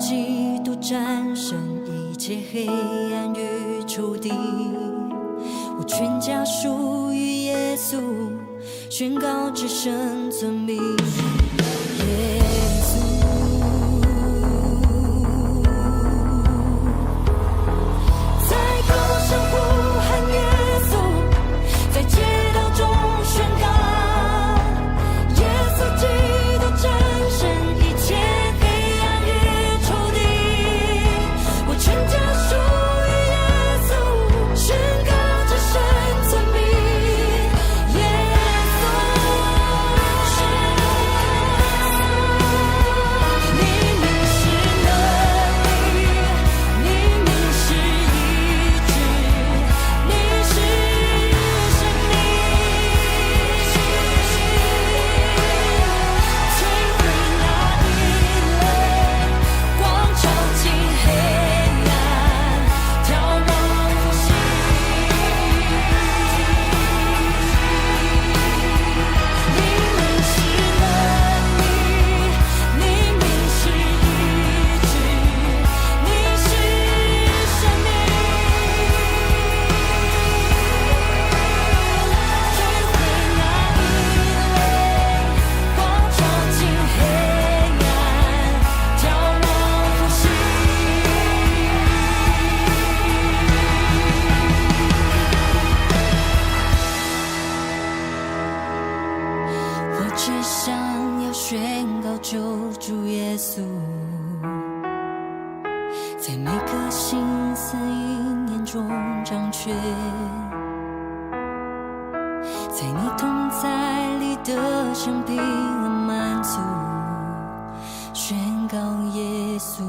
基督战胜一切黑暗与仇敌，我全家属于耶稣，宣告至圣尊名。耶稣，在高声呼喊耶稣，在街道中宣告，耶稣基督战胜一切黑暗与仇敌，我全家属于耶稣，宣告至圣尊名。耶稣，你名是能力，你名是医治，你是生命，摧毁那阴冷，光照进黑暗，眺望复兴。你名是能力，你名是医治，你是生命，摧毁那阴冷，光照进黑暗，眺望复兴。我只想要宣告救主耶稣，在每个心思意念中掌权，在你同在里的生平和满足，宣告耶稣。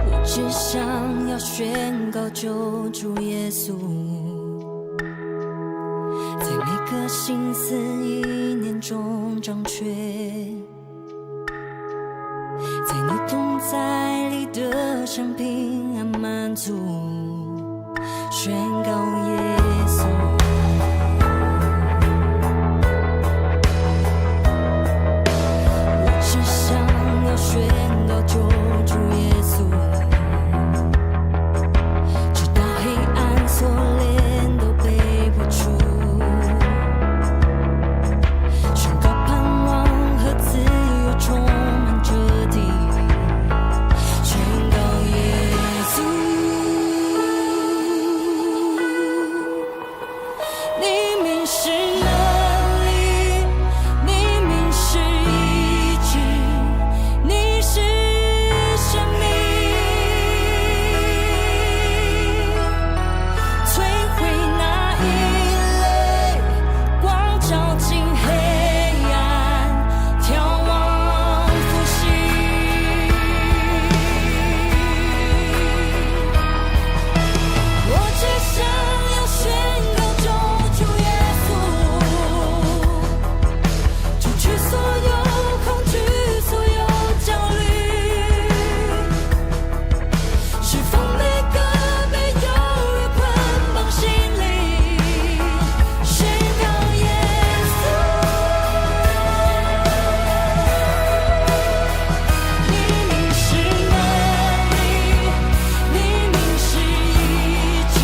我只想要宣告救主耶稣，在每个心思意念中掌权，在你同在里的生平安满足，宣告耶稣。我只想要宣告救主耶稣，直到黑暗锁链都被破除，宣告盼望和自由充满这地，宣告耶稣。你名是能力，你名是医治，你是生命，摧毁那阴冷，光照进黑暗，眺望复兴。我只想要宣告救主耶稣，除去所有恐惧，所有焦虑，释放每个被忧郁捆绑心灵，宣告耶稣。你名是能力，你名是医治，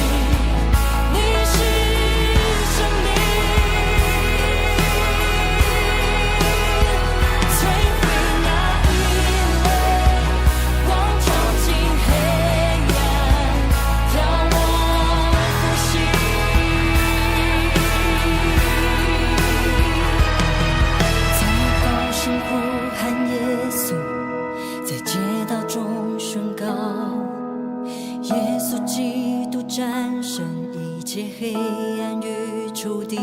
你是生命，摧毁那阴冷，光照进黑暗，眺望复兴。在高声呼喊耶稣，在街道中宣告，耶稣基督战胜一切黑暗与仇敌，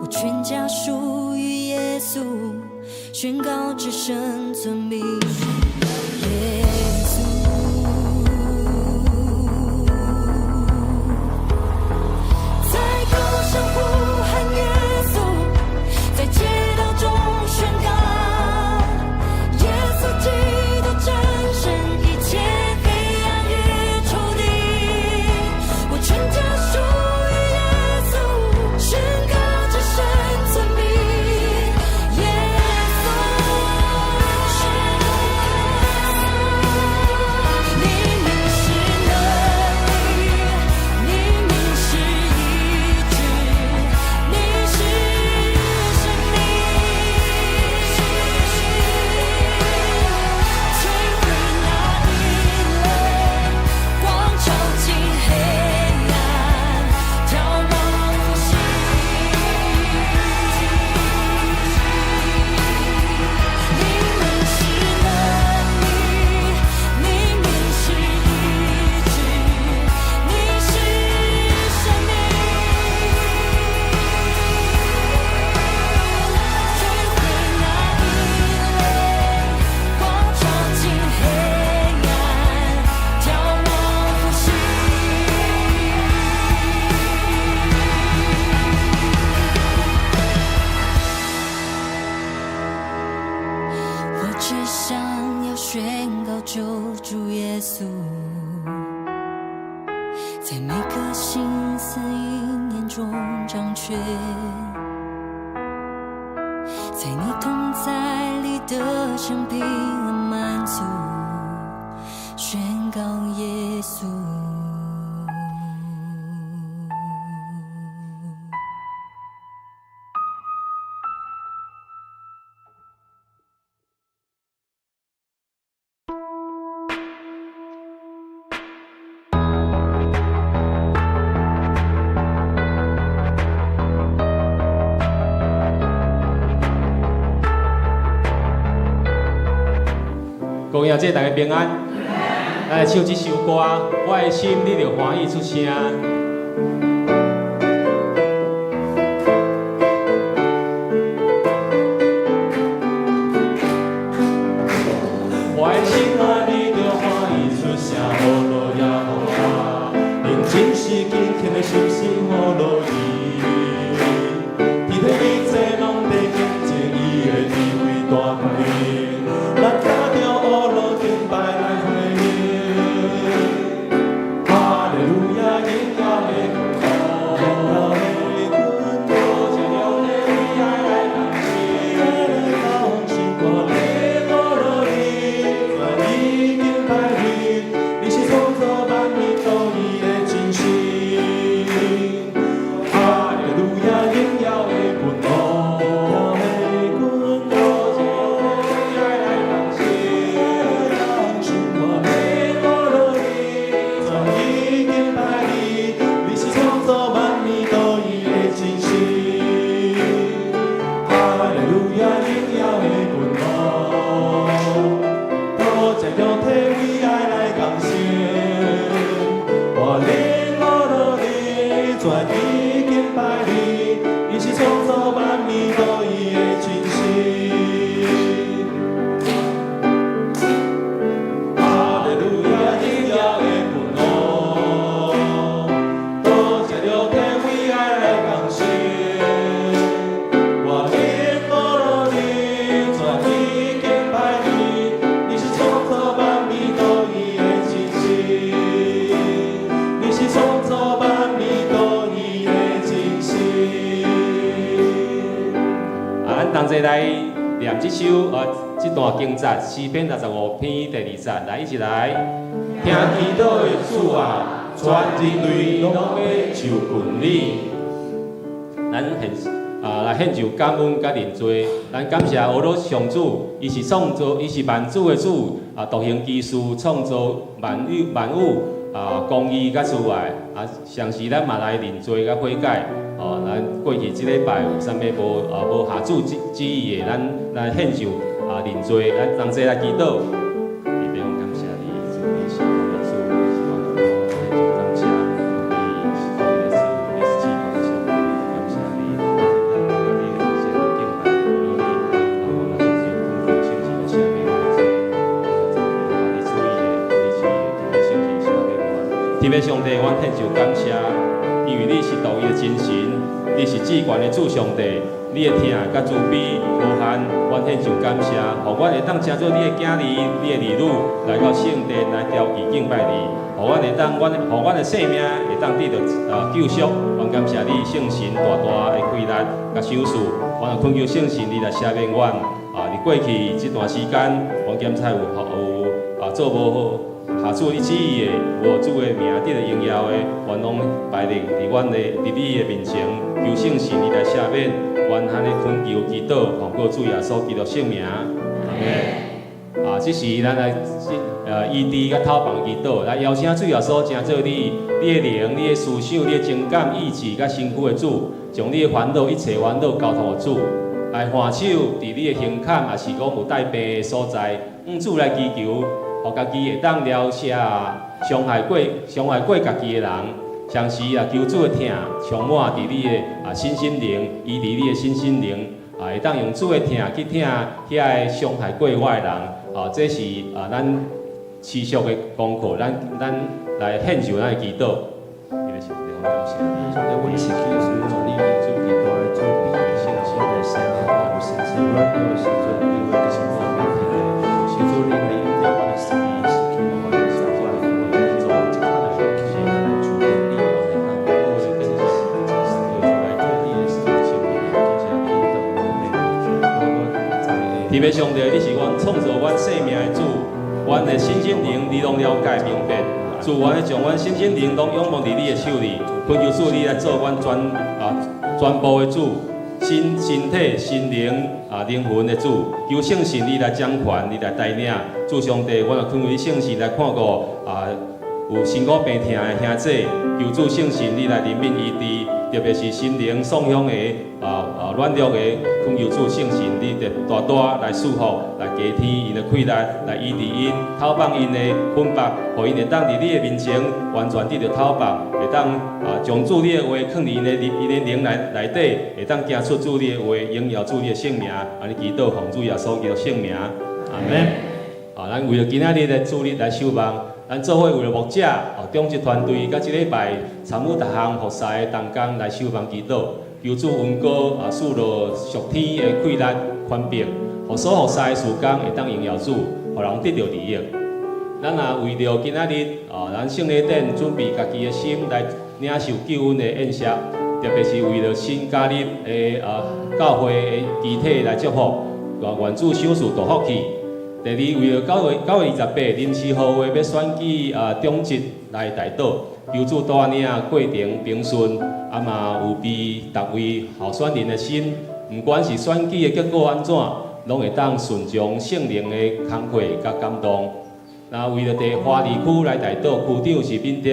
我全家属于耶稣，宣告只生存命。耶稣，在高声呼喊耶稣，在街道中宣告，耶稣基督战胜一切黑暗与仇敌。我全家属于耶稣，宣告这生存命。耶稣，你名是能力，你名是医治，你是生命，摧毁那阴冷，光照进黑暗，眺望复兴。你名是能力，你名是医治，你是生命，摧毁那阴冷，光照进黑暗，眺望复兴。我只想要宣告救主耶稣，在每个心思意念中掌权，在你同在里得生平和满足，宣告耶稣。公爷节大家平安，来唱这首歌，我的心你就欢喜出声。我的心啊，你就欢喜出声，无路也无我，用真实虔诚的心心互落伊。天地一切拢在见证伊的地位大名，咱踏着乌路敬拜来回应。哈利路亚，荣耀的君王，荣耀的君王，多谢了你为爱来感谢，来感谢我的无落你，愿意敬拜你，你是创造万物都伊的真神。哈利路亚，荣耀的君王，荣耀的君王，多谢了你为爱来感谢，来感谢我的无落你，愿意敬拜你，你是创造万物都伊的真神。哈利路亚，荣耀的君王，多谢了体为爱来感谢，我的无落你，愿意敬拜你，你是创造万物都伊的真神。哈利路亚，荣耀的君王，多谢了体为爱来感谢，我的无落你，愿意敬拜你，你是创造万物都伊的真神，你是创造万物都伊的真神。咱同齐来念这首这段经节诗篇65篇第2节，来一起来。听祈祷的主啊，全人类拢要受困你。咱来献上感恩甲认罪，咱感谢俄罗上主，伊是创造，伊是万主的主，独行其事，创造万物，公义甲慈爱，上时咱嘛来认罪甲悔改，咱过去即礼拜有啥物无下主旨意的，咱献上认罪，咱同齐来祈祷。你别感谢你，主你是我的主，你是我的主，感谢你是我的主，你是赐福的上帝，感谢你，感谢你，感谢你，敬拜你，我们要上帝，阮献上感谢，因为你是独一的真神，你是至高的主上帝，你的疼甲慈悲无限，阮献上感谢，互阮会当称作你的囝儿，你的儿女来到圣殿来调祭敬拜你，互阮会当互阮的性命会当得到救赎，阮感谢你圣神大大的开力甲手术，阮也恳求圣神你来赦免阮。伫过去这段时间，阮检查有做无好，下主你旨意的，有主的名得到荣耀的，阮拢摆立伫你的面前，求圣神你来赦免，阮安尼恳求祈祷，奉告主耶稣基督圣名。这是咱来医治甲透放祈祷，来邀请主耶稣成做你的灵、你的思想、你的情感、意志甲身躯的主，将你的烦恼一切烦恼交托予主。来换手，伫你的胸坎，也是讲有带病的所在，主来祈求，互家己会当疗愈伤害过家己的人，同时也求主的疼充满伫你的身心灵，医治你的身心灵，会当用主的疼去疼遐个伤害过我的人，这是咱持续的功课，咱来献上咱的祈祷。因为上帝，我感谢你，上帝，我是祈求你的主祈祷的主，信心的声，有信心，我有时阵因为个情况面对的，是主你利用了我的生命，是去我的生活，我的做这款的学习，来处理你我的难过，是跟你来对你的事情，感谢你的能力，我在特别上帝，你是阮创造阮生命的主，阮的身心灵你拢了解明白。主，阮将阮身心灵拢仰望伫你的手里，恳求主你来做阮全部的主，身体、心灵灵魂的主，求圣神你来掌权，你来带领。主上帝，阮也恳求你圣神来看顾有身躯病痛的兄弟，求主圣神你来怜悯医治，特别是心灵丧伤的软弱的，恳求主圣神你大大来束缚，来加添因的气力，来医治因，透放因的分别，互因会当伫你的面前完全得到透放，会当将主你的话放伫因的灵内底，会当行出主你的话，荣耀主你的圣名，安尼祈祷奉主耶稣基督圣名，阿门。咱为了今仔日的主日来守望。咱做伙为了牧者，中职团队甲即礼拜参与逐项服侍的同工来守望祈祷，求主恩膏赐落属天的气力宽屏，互所服侍的事工会当荣耀主，互人得到利益。咱也为了今仔日咱圣礼典准备家己的心来领受救恩的宴席，特别是为了新加入的教会的肢体来祝福，愿主赏赐大福气。第二，为了9月28临时会议要选举中职来代祷，求主带领过程平顺，嘛有备逐位候选人的心，不管是选举的结果安怎，拢会当顺从圣灵的慷慨甲感动。那为了第花莲区来代祷，区长是敏德，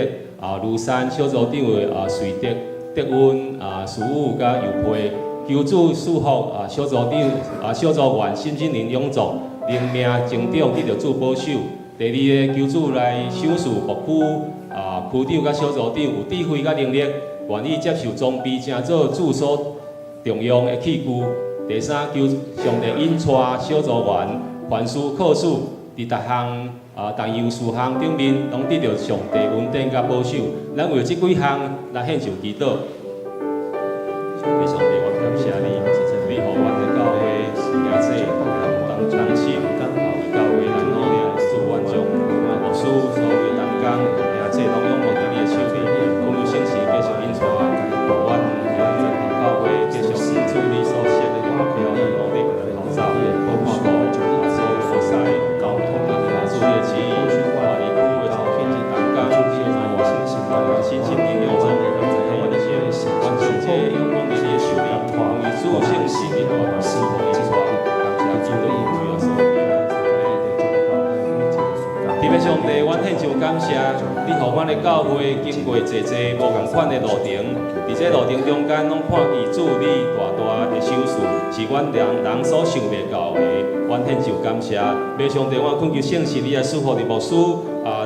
庐山小组长的瑞德、德温、苏武甲尤培，求主赐福小组长小组员身心灵永壮。灵命成长得到主保守。第二个，求主来赏赐牧区区长甲小组长有智慧甲能力，愿意接受装备，成做主所重用的器具。第三，求上帝引带小组员凡事靠主，伫逐项但有事项顶面，拢得到上帝恩典甲保守。咱为了这几项来献上祈祷。上帝，我感谢你，你互阮的教会行这当心，教会来努力，祝愿将牧师所有同工，行这拢仰望伫你的手里，讲有圣事继续引带，互阮教会继续处理所设的目标，努力号召，包括所有服侍、交通、主的旨意，华里区的朝天之同工，新心灵养中，我的先，完成这仰望伫你的手里，为主圣事的大事引带。特别上帝，阮献上感谢，你互阮的教会经过济无共款的路程，伫这路程中间，拢看见主你大大的手术，是阮人所想袂到的。阮献上感谢，要上帝，我恳求圣神你来赐福伫牧师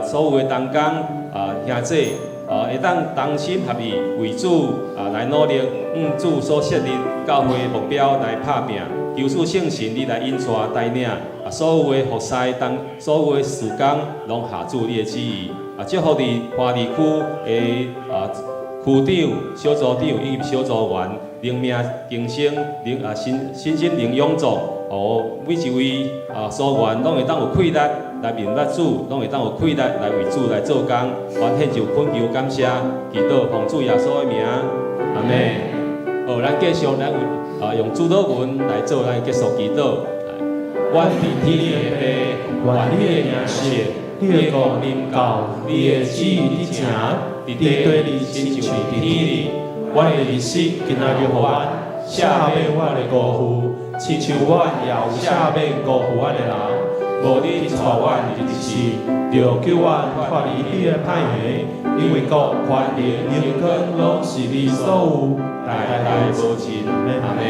所有的同工兄弟，会当同心合意为主来努力，主所设立教会的目标来拍拼，求主圣神你来引带带领，所有的服侍所有的事工拢下主你的旨意，祝福你花地区的区长、小组长以及小组员灵命更新，身心灵勇壮，每一位所员拢会当有气力来明白主，拢会当有气力来为主来做工，完献就恳求感谢，祈祷奉主耶稣的名，阿门。咱继续用主祷文来做咱结束祈祷。阮伫天的父，愿你的名圣，你的国临到，你的旨意伫成，伫地里亲像伫天里。阮的日子今仔日互阮，赦免阮的辜负，亲像阮也有赦免辜负阮的人。无你带阮入日子，就救阮脱离你的歹行，因为国、权力、荣光，拢是你所有，代代无尽。阿门。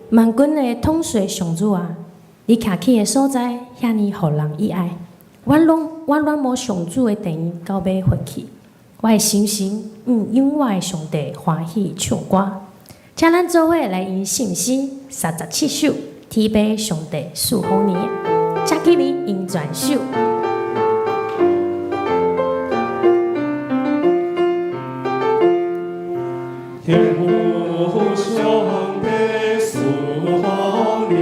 万军的统帅上主啊，你徛起的所在遐尼互人喜爱，我拢无上主的殿到尾回去，我的心因我的上帝欢喜唱歌，请咱做伙来用信心37首提拔上帝祝福你，请起你用全首。天父上帝赐福你，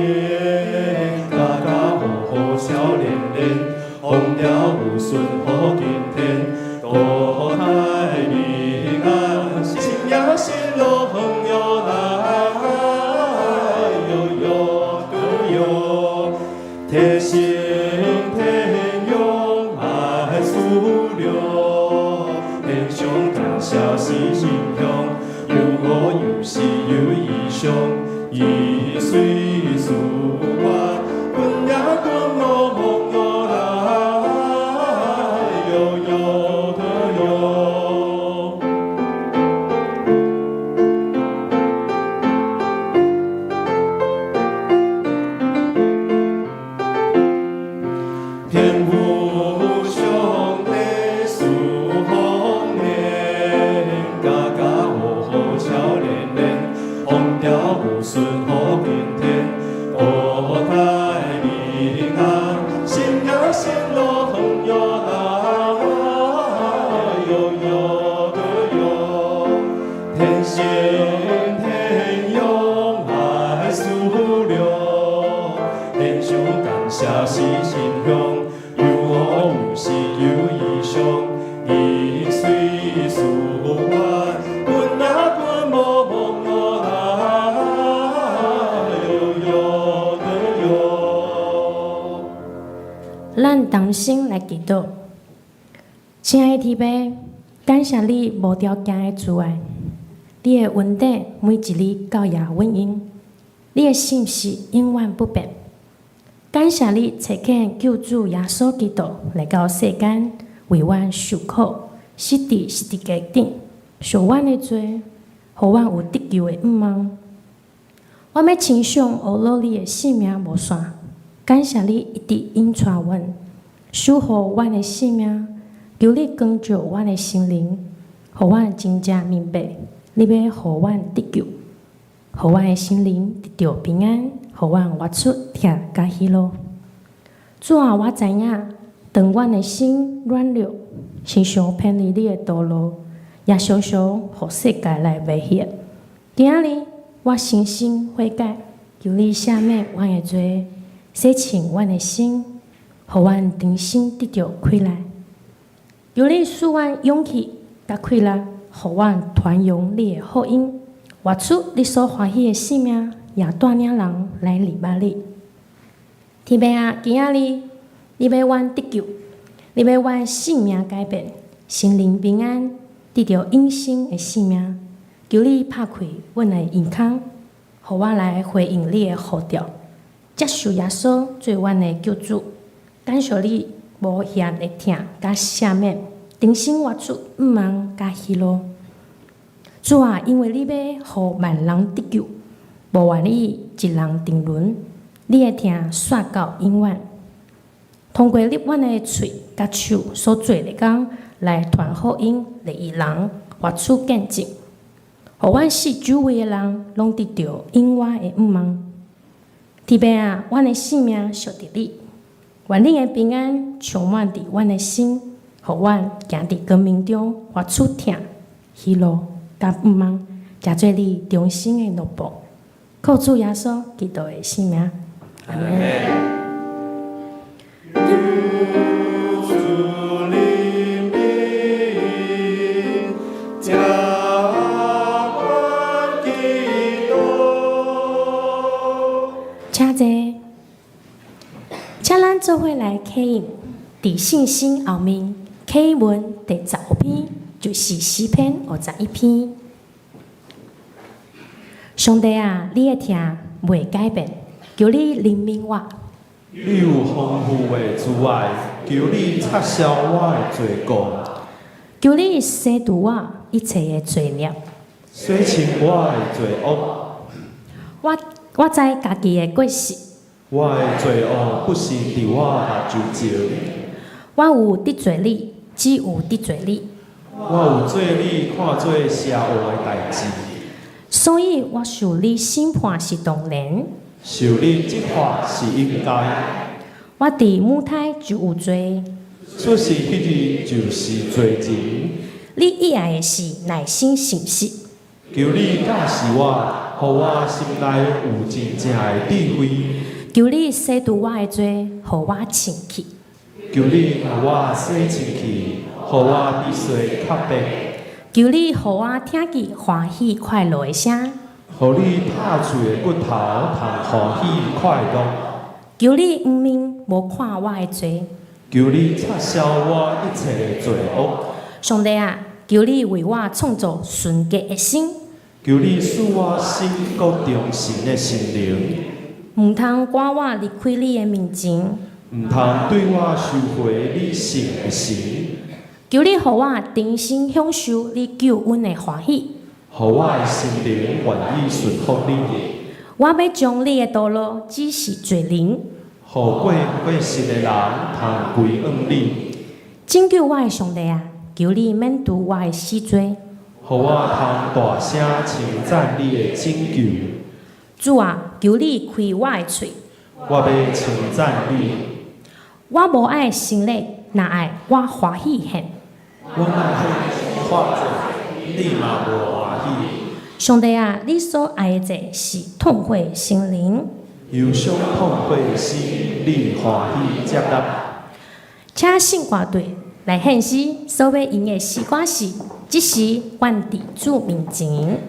家家户户笑脸脸，风调雨顺好今天，多太平安，新呀新乐朋友来，哟哟的哟，天心天用爱思量，天上感谢是心向。有我有时有异常，伊随事我，阮也阮无梦我来，哟哟的哟。天父上帝赐福你，家家户户笑脸脸，风调雨顺好今天，多太平安，心呀心乐朋友来，哟哟的哟，天心天用爱思量，天上感谢是心向，有我有时有异常，伊随事我。阮也阮无梦我来，哟哟的哟。咱同心来祈祷，亲爱的天父，感谢你无条件的慈爱，你的恩典每一日到也稳用，你的信实永远不变。感谢你差遣救主耶稣基督来到世间，为阮受苦，死伫十字架顶，受阮的罪，互阮有得救的盼望。我要亲像乌罗你的性命无散，感谢你一直引带阮，守护阮的性命。求你光照阮的心灵，互阮真正明白，你要互阮得救，互阮的心灵得到平安，互阮活出疼甲喜乐。主啊，我知影，当阮的心软弱，时常偏离你的道路，也常常互世界来威胁。今日我诚心悔改，求你赦免阮的罪，洗净阮的心，互阮重新得到快乐。求你赐阮勇气甲快乐，互阮传扬你的福音，活出你所欢喜的生命，也带领人来礼拜你。天父啊，今仔日你要阮得救，你要阮性命改变，心灵平安，得到永生的生命。求你拍开阮的眼眶，互我来回应你的呼召，接受耶稣做阮的救主。感谢你无限的疼甲赦免，重新活出盼望甲喜乐。主啊，因为你要互万人得救，无愿意一人沉沦，你的疼煞到永远。通过你阮的嘴甲手所做的工，来传福音，来予人活出见证，互阮四周围的人拢得到永远的盼望。天父啊，阮的性命属伫你，愿你的平安充满伫阮的心，互阮行伫光明中，活出疼、喜乐甲盼望，食做你忠心的奴仆。靠主耶稣基督的性命，阿门。请咱做伙来启应，伫信心后面，启文第15篇就是诗篇51篇。上帝啊，你的疼袂改变，求你怜悯我。你有丰富的慈爱，求你撤销我的罪过，求你洗除我一切的罪孽，洗清我的罪恶。我知家己的过失，我的罪恶不是伫我目睭前，我有得罪你，只有得罪你，我有做你看做邪恶的代志，所以我受你审判是当然，受你责罚是应该。我伫母胎就有罪，出世迄日就是罪人。你喜爱的是耐心诚实，求你教示我，互我心内有真正的智慧。求你洗除我的罪，互我清气。求你互我洗清气，互我比水较白。求你互我听见欢喜快乐的声，互你拍碎的骨头通欢喜快乐。求你毋免无看我的罪，求你撤销我一切的罪恶。上帝啊，求你为我创造纯洁的心，求你使我心国忠心的心灵，毋通赶我离开你的面前。毋通对我收回你圣的心。求你互我真心享受你救恩的欢喜，互我的心灵愿意顺服你。我要将你的道路指示罪人，互过失的人通归向你。拯救我的上帝啊，求你免除我的死罪。互我通大声称赞你的拯救。主啊，求你开我的嘴，我要称赞你。我无爱心力，若爱我欢喜现。我若爱发罪，你嘛无欢喜。上帝啊，你所爱的罪是痛悔心灵，忧伤痛悔的心，你欢喜接纳。请信歌队来献诗，所要用的诗歌是：即时愿伫主面前。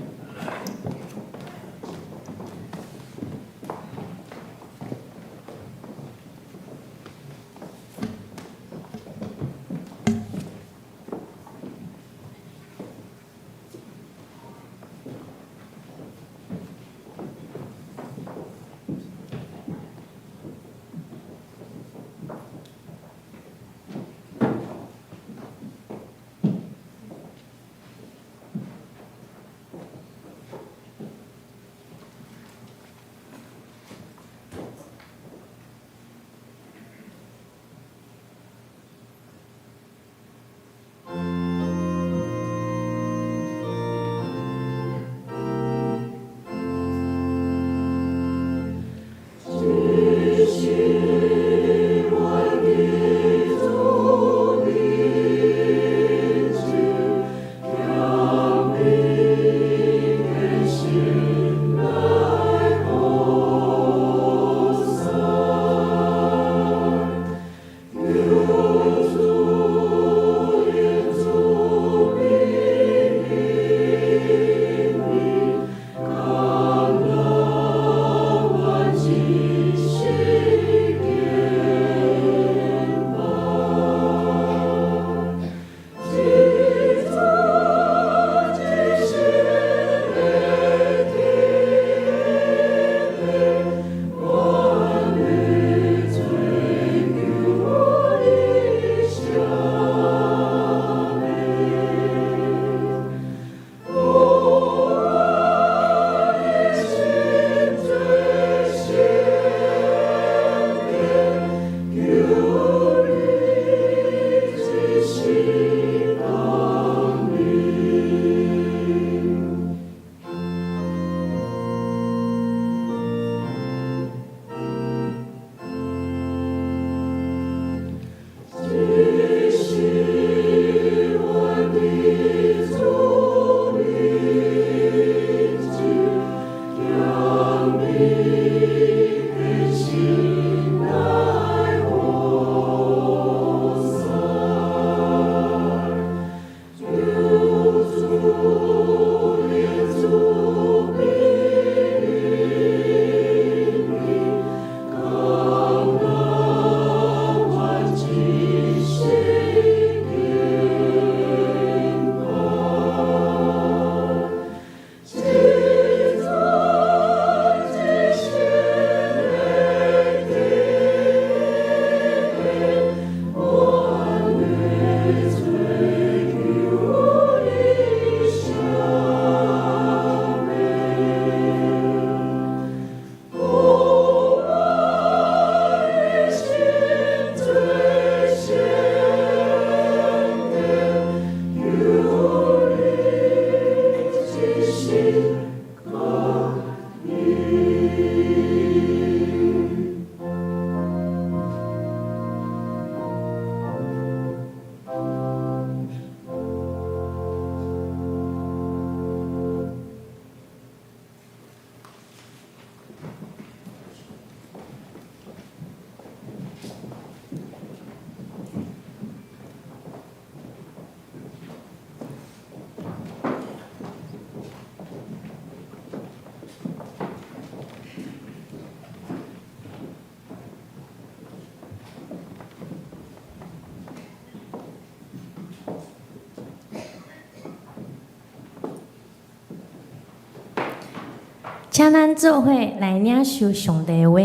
请咱做伙来领受上帝的话，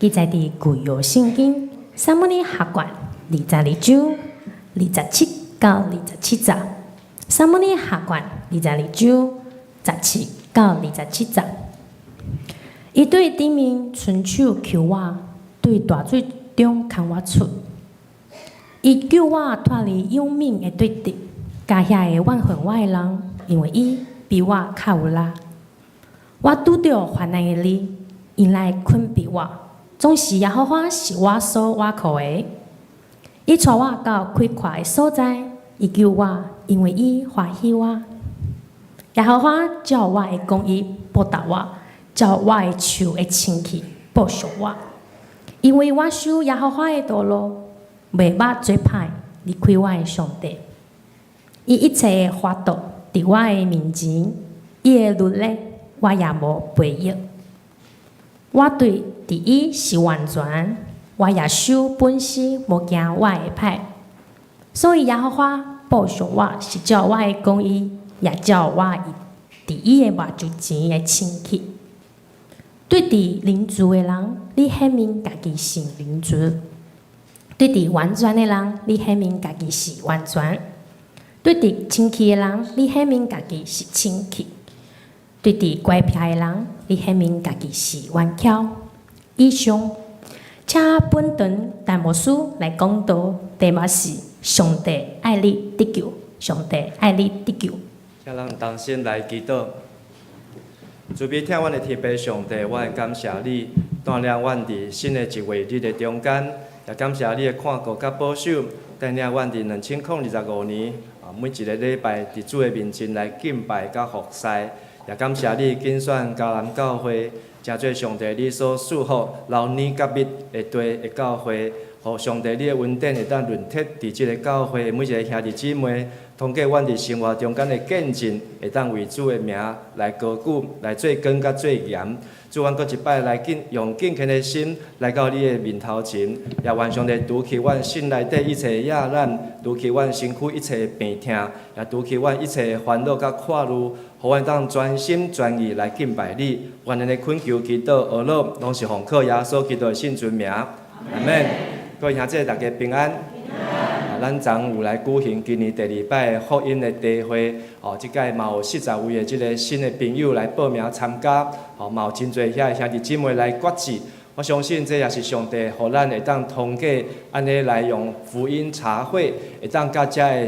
记载伫旧约圣经撒母耳下卷22章27到27节。撒母耳下卷22章17到27节。伊对顶面伸手求我，对大水中牵我出。伊救我脱离永命的对敌，甲遐个怨恨我的人，因为伊比我较有力。我拄着患难的日，因来困逼我，总是耶和华是我所倚靠的。伊带我到开阔的所在，伊救我，因为伊欢喜我。耶和华照我的公义报答我，照我的手的清气报偿我，因为我守耶和华的道路，袂捌做歹离开我的上帝。伊一切的法度伫我的面前，伊的律例我也无背逆。我对伫伊是完全，我也守本身无惊我的歹。所以耶和华报偿我是照我的公义，也照我伫伊的目睭前的清气。对伫邻族的人，你显明家己是邻族；对伫完全的人，你显明家己是完全；对伫清气的人，你显明家己是清气；对伫乖僻的人，你显明家己是顽巧。以上，请本堂弹幕师来讲道，题目是上帝爱你得救，上帝爱你得救。请咱同心来祈祷。慈悲听阮的天父上帝，我会感谢你带领阮伫新的一月日的中间，也感谢你的看顾甲保守，带领阮伫2025年每一个礼拜伫主的面前来敬拜甲服侍，也感谢你拣选迦南教会，诚做上帝你所赐福老年甲密的地的教会，互上帝你的恩典会当润贴伫即个教会每一个兄弟姊妹。通过阮伫生活中间的见证，会当为主的名来高举，来做光甲做盐。主，阮搁一摆来用敬虔的心来到你的面头前，也愿上帝除去阮心内底一切的亚难，除去阮身躯一切的病痛，也除去阮一切的烦恼甲快乐，互阮当专心专意来敬拜你。愿咱的恳求祈祷学乐，拢是奉靠耶稣基督的圣尊名。阿门。各位兄弟，大家平安。咱昨有来举行今年第2摆的福音的茶会，即届嘛有40位的即个新的朋友来报名参加，嘛有真侪遐兄弟姊妹来决志。我相信这也是上帝，互咱会当通过安尼来用福音茶会，会当甲遮的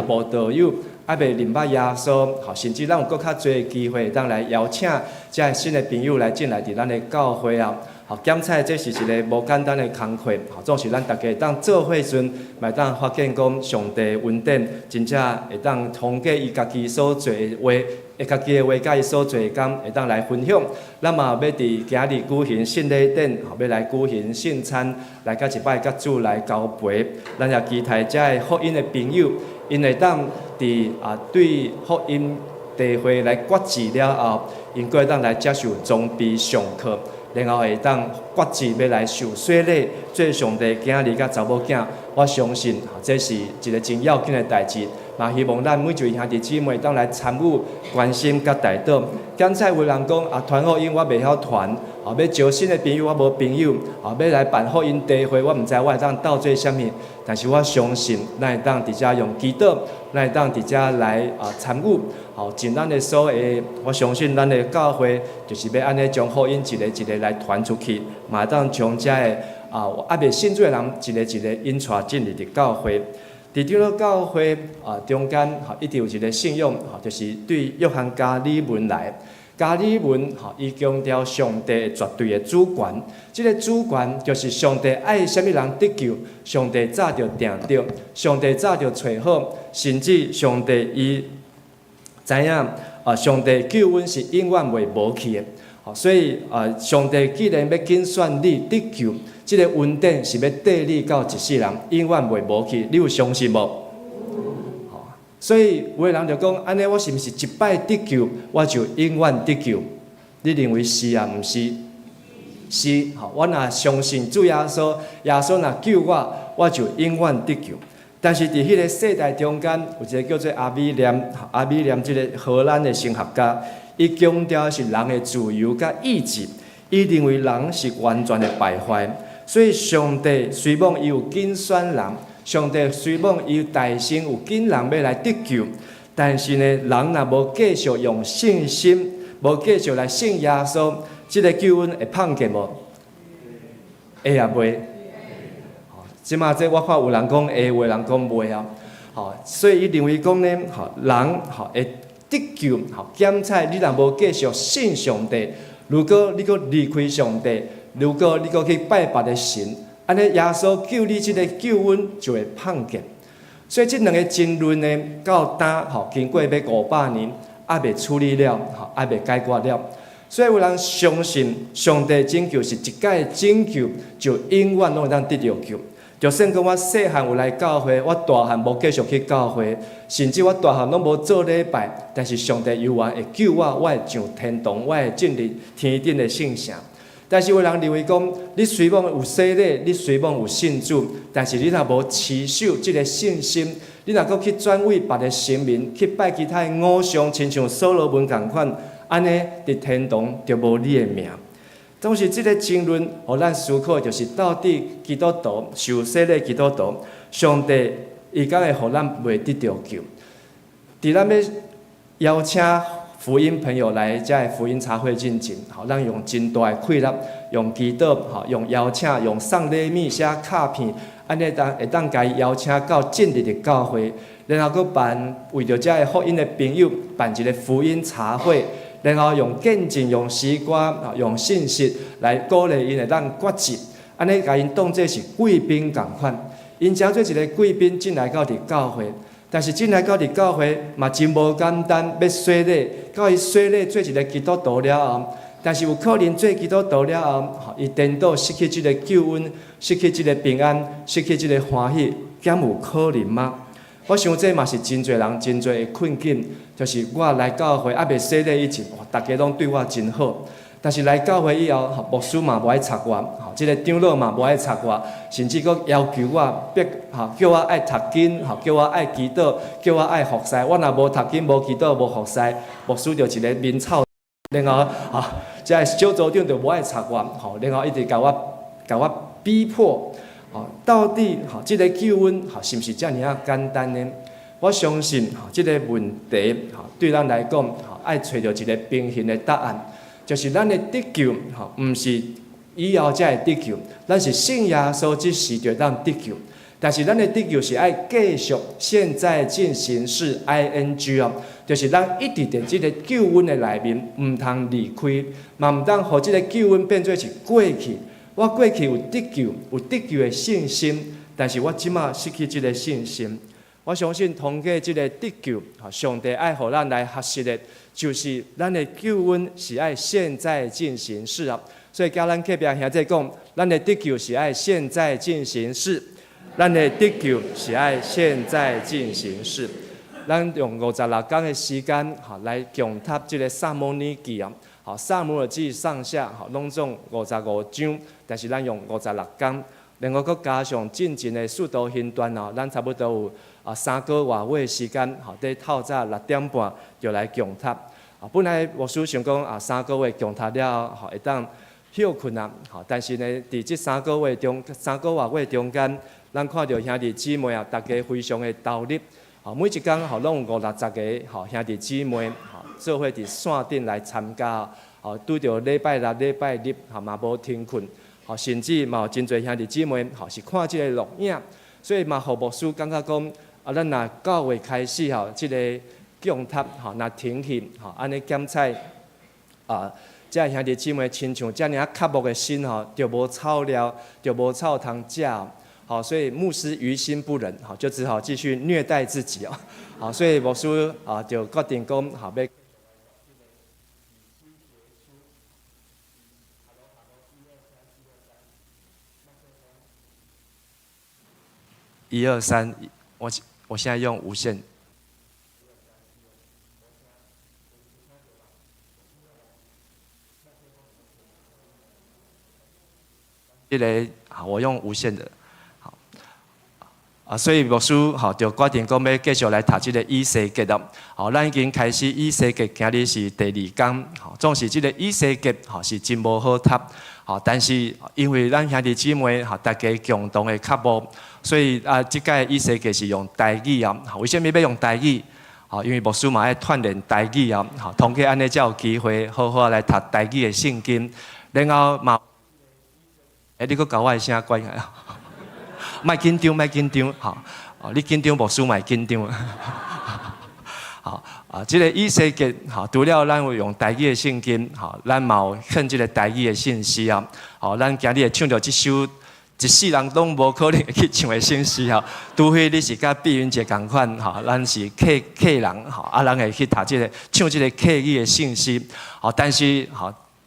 慕道友还袂认捌耶稣，甚至咱有搁较侪的机会，会当来邀请遮的新的朋友来进来伫咱的教会啊。检测这是一个无简单的工课，总是咱大家当做伙时，嘛当发现讲上帝恩典，真正会当通过伊家己所做的话，伊家己的话甲伊所做的工，会当来分享。咱嘛要伫今日举行圣礼典，要来举行圣餐，来甲一摆甲主来交陪。咱也期待遮的福音的朋友，因会当伫对福音茶会来决志了后，因会当来接受装备上课。然后会当决志要来受洗礼，做上帝囝儿甲查某囝，我相信这是一个真要紧的代志。嘛，希望咱每一位兄弟姊妹当来参与、关心甲带导。刚才有人讲传福音我袂晓传，要招新的朋友我无朋友，要来办福音茶会我毋知我会当斗做啥物，但是我相信咱会当伫遮用祈祷，咱会当伫遮来参与。尽咱的所会，我相信咱的教会就是要安尼将福音一个一个来传出去，嘛当将遮的还袂信主的人一个一个引带进入伫教会。伫这个教会中间一直有一个信仰，就是对约翰加里文来。加里文伊强调上帝绝对的主权，这个主权就是上帝爱什么人得救，上帝早就定着，上帝早就找好，甚至上帝伊知影上帝救恩是永远袂无去的。所以上帝既然要拣选你得救，这个恩典是要缀你到一世人，永远袂无去。你有相信无？所以有的人就讲，安尼我是毋是一摆得救，我就永远得救？你认为是啊？毋是？是。我若相信主耶稣，耶稣若救我，我就永远得救。但是伫迄个世代中间，有一个叫做阿米廉，这个荷兰的神学家。伊强调是人的自由甲意志，伊认为人是完全的败坏，所以上帝虽望伊有拣选人，上帝虽望伊大心有拣人要来得救，但是呢，人若无继续用信心，无继续来信耶稣，即个救恩会碰见无？会啊袂？即马这我看有人讲会，有人讲袂啊。所以伊认为讲呢，人会得救，检测你若无继续信上帝，如果你搁离开上帝，如果你搁去拜别的神，安尼耶稣救你即个救恩就会碰见。所以即两个争论呢，到今经过要500年，还未处理了，还未解决了。所以有人相信上帝拯救是一届拯救，就永远拢会当得到救。就算讲我细汉有来教会，我大汉无继续去教会，甚至我大汉拢无做礼拜，但是上帝犹原会救我，我会上天堂，我会进入天顶的圣城。但是有人认为讲，你虽望有洗礼，你虽望有信主，但是你若无持守即个信心，你若搁去转位别的神明，去拜其他的偶像，亲像所罗门共款，安尼伫天堂就无你的名。总是即个争论，互咱思考，就是到底基督徒受洗礼基督徒，上帝伊敢会互咱袂得到救？伫咱要邀请福音朋友来遮个福音茶会进前，咱用真大的气力，用祈祷，用邀请，用送礼物、写卡片，安尼会当甲伊邀请到正日的教会，然后佫办为着遮个福音的朋友办一个福音茶会。然后用见证、用诗歌、用信息来鼓励因会当决志，安尼甲因当作是贵宾共款。因诚做一个贵宾进来到伫教会，但是进来到伫教会嘛真无简单，要洗礼，到伊洗礼做一个基督徒了后，但是有可能做基督徒了后，伊颠倒失去即个救恩，失去即个平安，失去即个欢喜，敢有可能吗？我想这嘛是真侪人真侪的困境，就是我来教会还未洗礼以前，大家拢对我真好。但是来教会以后，牧师嘛无爱插我，即个长老嘛无爱插我，甚至佫要求我叫我爱读经，叫我爱祈祷，叫我爱服侍。我若无读经、无祈祷、无服侍，牧师就一个面臭。然后即个小组长就无爱插我，然后一直甲我逼迫。到底这个救恩是毋是遮尔啊简单呢？我相信这个问题对咱来讲，爱找到一个平衡的答案，就是咱的得救毋是以后才会得救，咱是信耶稣即时就当得救。但是咱的得救是爱继续现在进行式 ing 就是咱一直伫这个救恩的内面，毋通离开，嘛毋当互这个救恩变做是过去。我过去有得救的信心，但是我即马失去这个信心。我相信通过这个得救，上帝爱互咱来学习的，就是咱的救恩是爱现在进行式啊。所以教咱隔壁兄弟讲，咱的得救是爱现在进行式，咱的得救是爱现在进行式。咱用56天的时间，来强读这个撒母耳记啊。撒母耳记上下拢总55章，但是咱用56天，然后佫加上进前的速度训练咱差不多有3个月的时间，伫透早6点半就来强读。本来牧师想讲3个月强读了后，会当休困啊，但是呢，伫这3个月中间，咱看到兄弟姊妹大家非常的投入，每一天拢有50-60个兄弟姊妹。做伙伫线顶来参加，拄着礼拜六、礼拜日，嘛无停困，甚至嘛有真侪兄弟姊妹，是看即个录影，所以嘛，互牧师感觉讲，咱若9月开始即个强读，若停去，安尼检测，即个兄弟姊妹亲像遮尔刻薄的心，就无草料，就无草通食。所以牧师于心不忍，就只好继续虐待自己所以牧师就决定讲，要。1、2、3，我现在用无线。这个好，我用无线的。好所以牧师就决定讲要继续来读这个以西结了。咱已经开始以西结，今日是第2讲。总是这个以西结是真无好读。但是因为咱兄弟姊妹大家共同的脚步，所以这届以西结是用台语啊。为什么要用台语？因为牧师嘛爱锻炼台语啊。通过安尼才有机会好好来读台语的圣经。然后嘛，你搁搞我的声关起来。莫紧张，莫紧张，你紧张，牧师嘛会紧张。这个以西结，除了咱有用台语的圣经，咱嘛有看这个台语的信息啊。咱今日会唱到这首一世人拢无可能会去唱的信息啊。除非你是甲碧云姐同款，咱是客人，咱会去读这个唱这个客语的信息。但是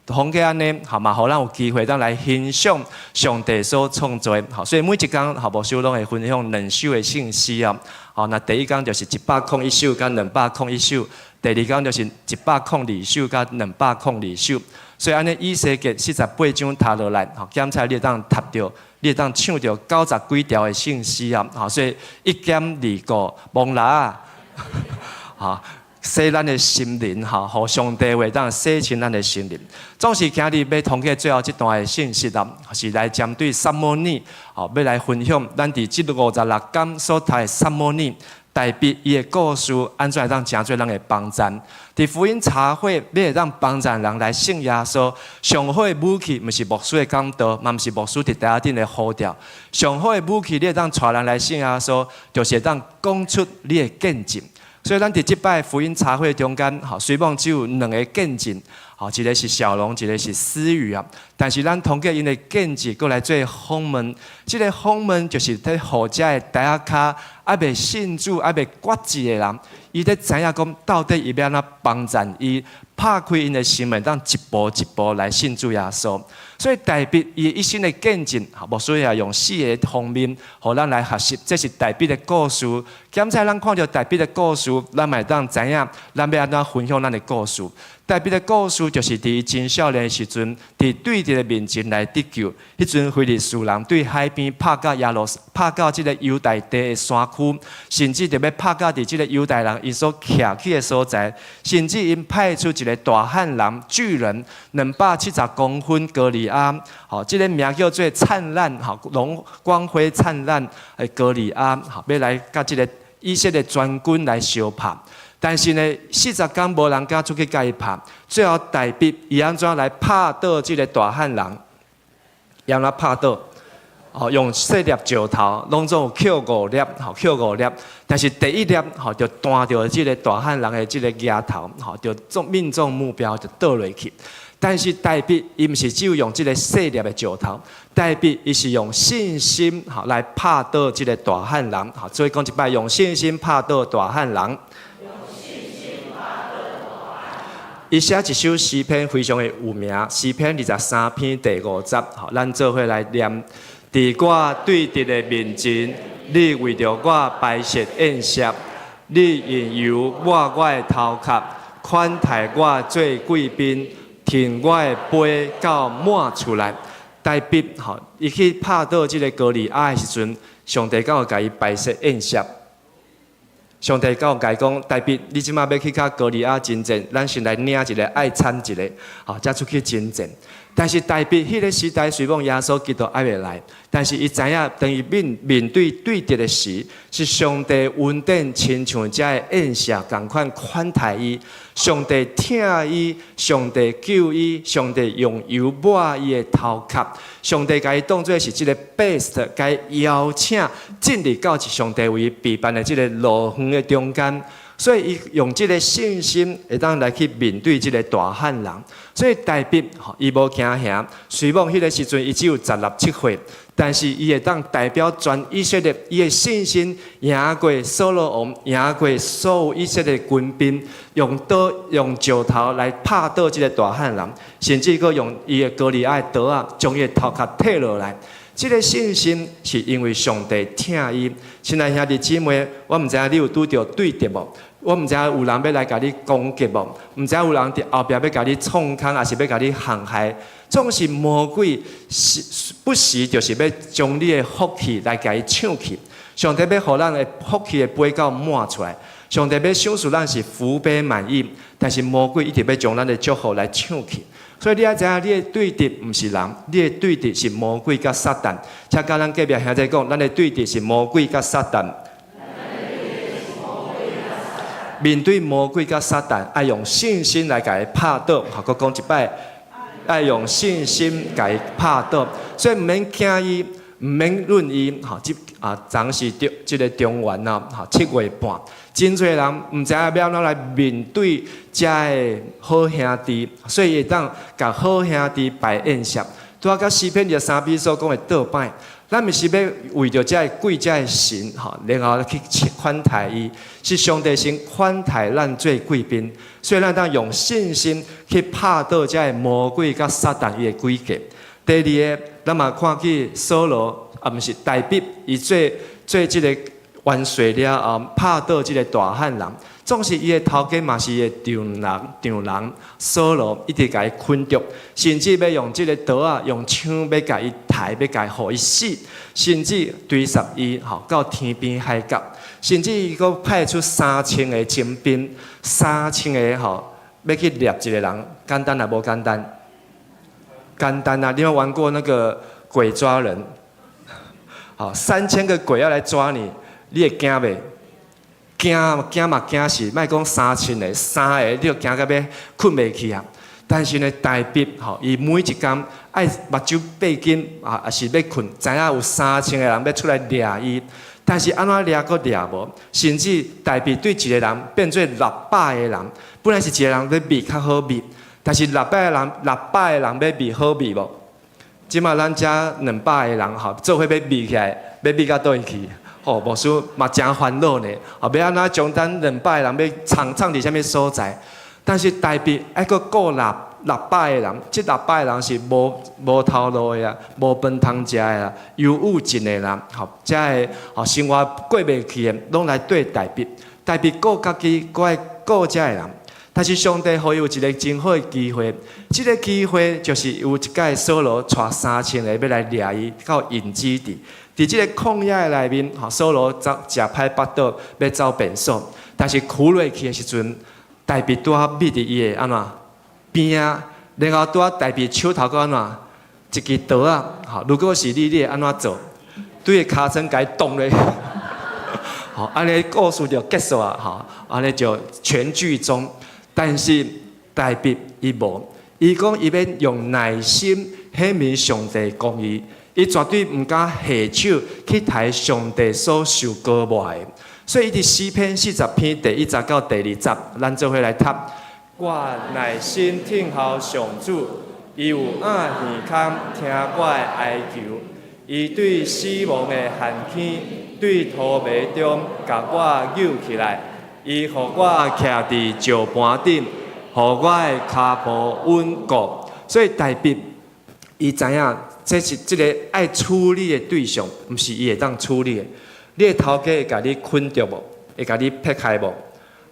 通过安尼，嘛，互咱有机会当来欣赏上帝所创造的。所以每一讲，牧师拢会分享2首的信息啊。那第1讲就是101首甲201首，第2讲就是102首甲202首。所以安尼以西结48章读落来，检查你会当读到，你会当唱到90几条的信息啊。所以1减2个蒙拉啊。洗咱的心灵，互上帝话当洗清咱的心灵。总是今日要通过最后这段的信息啦，是来针对撒母耳，要来分享咱伫这56讲所读的撒母耳，代笔伊的故事，安怎会当真做咱的帮助？伫福音茶会，要会当帮助人来信耶稣。上好的武器，毋是牧师的讲道，嘛毋是牧师伫台下顶的呼调。上好的武器，你会当带人来信耶稣，就是会当讲出你的见证。所以，咱伫即摆福音茶会中间，虽然只有2个见证，一个是小龙，一个是思雨啊。但是，咱通过因的见证，过来做访问。这个访问就是在互遮的大家卡还未信主、还未决志的人，伊在知影讲到底伊要安怎帮助伊拍开因的心门，当一步一步来信主耶稣。所以，代笔伊一生的见证，牧师也用4个方面，互咱来学习。这是代笔的故事。检查咱看到代笔的故事，咱咪当知影，咱要安怎分享咱的故事。代笔的故事就是伫真少年的时阵，伫对敌的面前来得救。迄阵非利士人对海边拍到这个犹大地的山区，甚至特别拍到伫这个犹大人因所徛起的所在，甚至因派出一个大汉人巨人270公分哥利亚，这个名叫做灿烂，光辉灿烂的哥利亚，要来甲这个以色列全军来相拍。但是呢，40天无人敢出去甲伊拍，最后代笔伊安怎来拍倒这个大汉人？让他拍倒，用4粒石头，拢总有扣5粒，扣5粒。但是第1粒就弹到这个大汉人的这个额头，就命中目标就倒落去。但是代笔伊毋是只有用这个4粒的石头，代笔伊是用信心来拍倒这个大汉人。所以讲一摆，用信心拍倒大汉人。伊写一首诗篇非常的有名，诗篇23篇第50，咱做伙来念。伫我对敌的面前，你为着我摆设宴席，你引诱我的头壳，款待我做贵宾，挺我的杯到满出来。代笔伊去拍倒这个哥利亚的时阵，上帝敢有甲伊摆设宴席？上帝甲我讲，代笔，你即马要去甲哥利亚征战，咱先来领一个，爱参一个，才出去征战。但是代笔迄个时代，虽然耶稣基督还未来，但是伊知影，当伊面对对敌的时，是上帝恩典亲像遮的宴席共款款待伊，上帝听伊，上帝救伊，上帝用油抹伊的头壳，上帝甲伊当作是即个 best， 甲伊邀请进入到上帝为备办的即个路园的中间。所以，伊用这个信心，会当来去面对这个大汉人。所以，代笔伊无惊吓。虽然迄个时阵伊只有16、17岁，但是伊会当代表全以色列，伊的信心赢过扫罗王，赢过所有以色列军兵，用石头来拍倒这个大汉人，甚至佫用伊的哥利亚的刀啊，将伊的头壳剃落来。这个信心是因为上帝听伊。亲爱兄弟姊妹，我毋知影你有拄着对敌无？我毋知影有人要来甲你攻击无？毋知影有人伫后壁要甲你创空，还是要甲你陷害？总是魔鬼不时就是要将你的福气来甲伊抢去。上帝要互咱的福气的杯到满出来。上帝要赏赐咱是福杯满溢，但是魔鬼一直要将咱的祝福来抢去。所以你要知影，你的对敌不是人，你的对敌是魔鬼甲撒旦。请甲咱隔壁兄弟讲，咱的对敌是魔鬼甲撒旦。面对魔鬼甲撒旦，爱用信心来甲伊拍倒。好，我讲一摆，爱用信心甲伊拍倒。所以唔免惊伊，唔免论伊。好，昨是即个中元啊，好7月半。真侪人毋知影要怎来面对遮个好兄弟，所以会当甲好兄弟摆宴席。拄啊，甲诗篇23篇所讲的倒摆，咱毋是要为着遮个贵遮个神，吼，然后去款待伊，是上帝先款待咱做贵宾，所以咱当用信心去拍倒遮个魔鬼甲撒旦伊的诡计。第二个，咱嘛看去扫罗，毋是大卫，伊做即个。完税了后，拍倒即个大汉人，总是伊的头家嘛是伊的丈人扫罗，一直甲伊困住，甚至要用即个刀啊，用枪要甲伊抬，要甲伊互伊死，甚至追杀伊到天边海角，甚至伊阁派出3000个精兵，3000个要去掠一个人，简单啊无简单？简单啊！你有玩过那个鬼抓人？好，3000个鬼要来抓你。你会惊袂？惊嘛惊死，莫讲3000个，3个你就惊到要困袂去啊！但是呢，大卫吼，伊每一工爱目睭闭紧啊，也是要困，知影有3000个人要出来掠伊，但是安怎掠阁掠无？甚至大卫对一个人变做600个人，本来是一个人要味较好味，但是600个人要味好味无？即马咱遮200个人吼，做伙要味起来，要味到倒位去？哦，牧师嘛真烦恼呢。后要安怎将咱200个人要藏伫啥物所在？但是大卫还阁顾600个人，即600个人是无头路的啊，无饭通食的啊，忧郁症的人，遮个生活过袂去的，拢来对大卫。大卫顾家己，搁爱顾遮个人。但是上帝互伊有一个真好的机会，即个机会就是有一届扫罗带3000个要来掠伊到因基地。伫即个旷野内面，扫罗食歹巴肚，要走便所，但是苦落去的时阵，大卫拄啊密伫伊的安怎边啊，然后拄啊大卫手头搁安怎一支刀啊，如果是你会安怎做？对个骹床甲伊动咧，好，安尼故事就结束啊，好，安尼就全剧终。但是大卫伊无，伊讲伊要用耐心显明上帝公义。伊绝对毋敢下手去抬上帝所受膏抹的，所以伊伫诗篇40篇第1节到第2节，咱做伙来读。我耐心听候上主，伊有暗耳孔听我的哀求，伊对死亡的寒气，对土迷中甲我扭起来，伊互我徛伫石盘顶，互我的骹步稳固。所以大卫伊知影。这是一个爱处理的对象，毋是伊会当处理的。你的头家会甲你困着无？会甲你撇开无？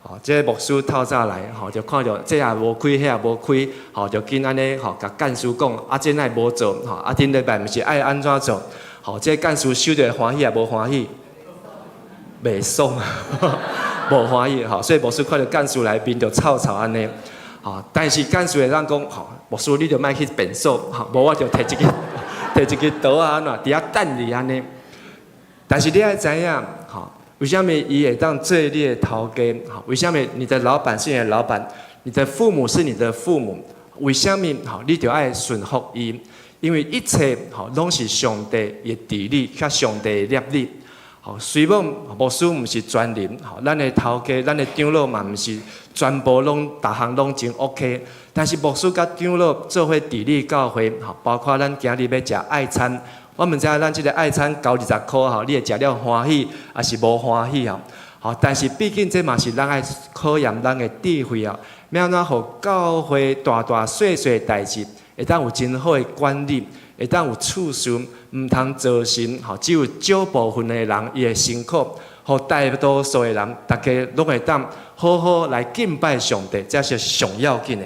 吼，这个牧师透早来，吼就看到这也无开，迄也无开，吼就紧安尼，吼甲干事讲，啊这乃无做，吼啊顶礼拜毋是爱安怎做？吼，这干事收着欢喜也无欢喜，袂爽，无欢喜，吼，所以牧师看到干事来面就臭臭安尼。但是干事会当讲，牧师你着莫去便所，无我就摕一支刀啊，安怎伫遐等你安尼。但是你爱知影，为什么伊会当做你的头家？为什么你的老板是你的老板，你的父母是你的父母？为什么你就爱顺服伊？因为一切拢是上帝的治理，甲上帝的立例。虽然牧师毋是专任，咱的头家、咱的长老嘛毋是全部拢逐项拢真 OK， 但是牧师甲长老做伙治理教会，包括咱今日要食爱餐，我毋知影咱即个爱餐交20箍，你会食了欢喜，还是无欢喜？但是毕竟这嘛是咱爱考验咱的智慧啊，要安怎互教会大大小小的代志，会当有真好的管理。会当有次序，毋通造成只有少部分的人伊会辛苦，互大多数的人，大家拢会当好好来敬拜上帝，这是上要紧的。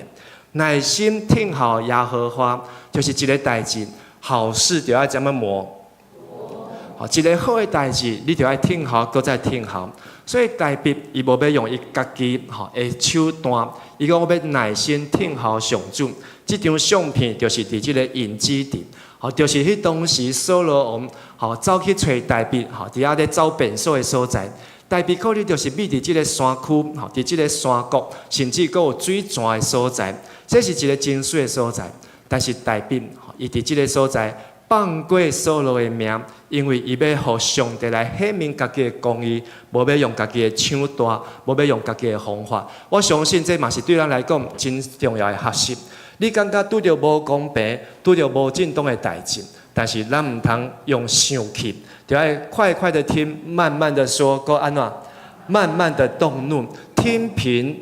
耐心听候耶和华，就是一个代志，好事就要怎么磨。一个好的代志，你就要听候，搁再听候。所以大笔伊无要用伊家己的手段，伊讲我要耐心听候上主。这张相片就是伫即个隐基地，就是迄当时扫罗王走去找大笔，伫遐咧走便所的所在。大笔可能就是秘伫即个山区，伫即个山谷，甚至阁有水泉的所在，这是一个真水的所在。但是大笔伊伫即个所在。放过扫罗的名，因为伊要互上帝来显明家己的公义，无要用家己的手段，无要用家己的方法。我相信这嘛是对咱来讲真重要的学习。你感觉拄着无公平、拄着无正当的代志，但是咱毋通用生气，就要快快的听，慢慢的说，搁安怎？慢慢的动怒，听凭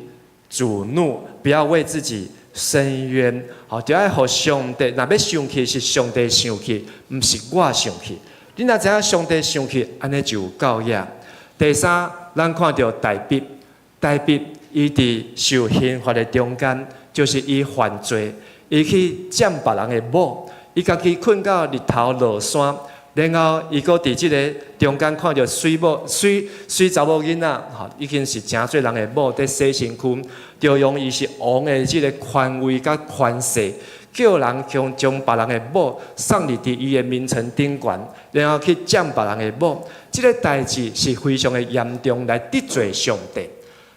主怒，不要为自己伸冤。就要互上帝，若要生气是上帝生气，毋是我生气。你若知影上帝生气，安尼就有够野。第三，咱看到大笔伊伫受刑罚的中间，就是伊犯罪，伊去占别人的某，伊家己困到日头落山，然后伊搁伫即个中间看到水查某囡仔，已经是真侪人的某在洗身躯。就用伊是王的即个权威甲权势，叫人将别人的某送入伫伊的名城顶悬，然后去占别人的某。即个代志是非常的严重，来得罪上帝。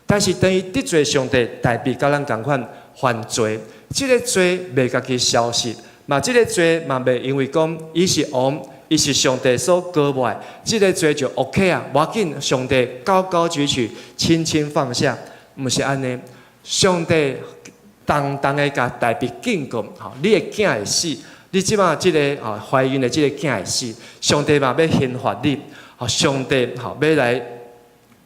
但是等于得罪上帝，代表甲咱同款犯罪。即个罪袂家己消失，嘛，即个罪嘛袂因为讲伊是王，伊是上帝所割卖，即个罪就 OK 啊，无要紧，上帝高高举起，轻轻放下，毋是安尼。上帝重重的甲大笔警告，你的囝会死，你即马即个怀孕的即个囝会死，上帝嘛要刑罚你，上帝要来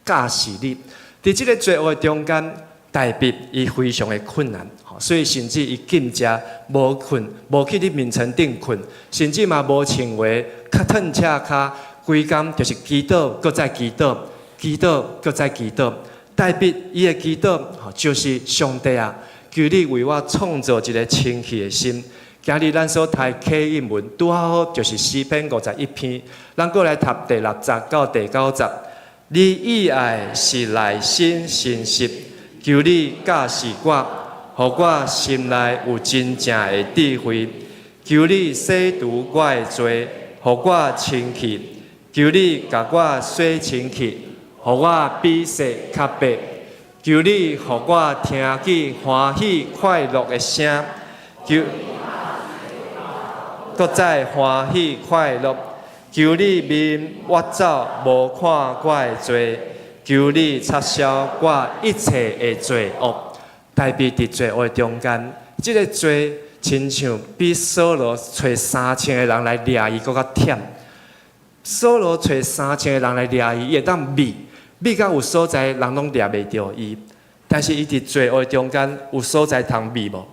教示你。伫即个罪恶中间，大笔伊非常的困难，所以甚至伊禁食无困，无去伫眠床顶困，甚至嘛无穿话，较褪赤骹，规工就是祈祷，搁再祈祷，祈祷，搁再祈祷。大笔伊的祈祷就是上帝啊，求你为我创造一个清气的心。今日咱所读启应文，拄好就是诗篇51篇，咱过来读第60到第90。你以爱是内心信实，求你教示我，互我心内有真正的智慧。求你洗除我的罪，互我清气。求你甲我洗清气。互我比色较白，求你互我听见欢喜快乐的声，求搁再欢喜快乐，求你面我走无看我的罪，求你擦消我一切的罪恶。代表伫罪恶中间，这个罪亲像比扫罗找3000个人来掠伊搁较忝。扫罗找3000个人来掠伊，伊会当密到有所在，人拢掠袂着伊。但是伊伫罪恶中间有所在通密无？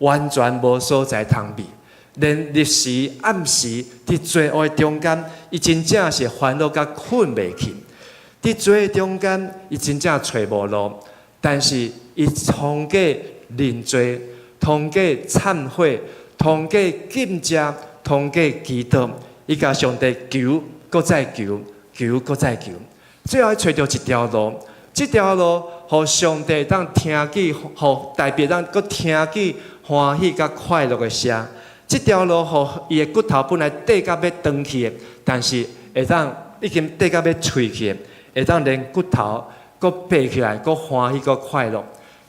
完全无所在通密。连日时暗时伫罪恶中间，伊真正是烦恼甲困袂去。伫罪恶中间，伊真正找无路。但是伊通过认罪，通过忏悔，通过禁食，通过祈祷，伊甲上帝求，搁再求，求搁再求。最后找到一条路，这条路，互上帝当听见，互代表当搁听见欢喜甲快乐的声。这条路，互伊的骨头本来短到要断去的，但是会当已经短到要碎去的，会当连骨头搁爬起来，搁欢喜搁快乐。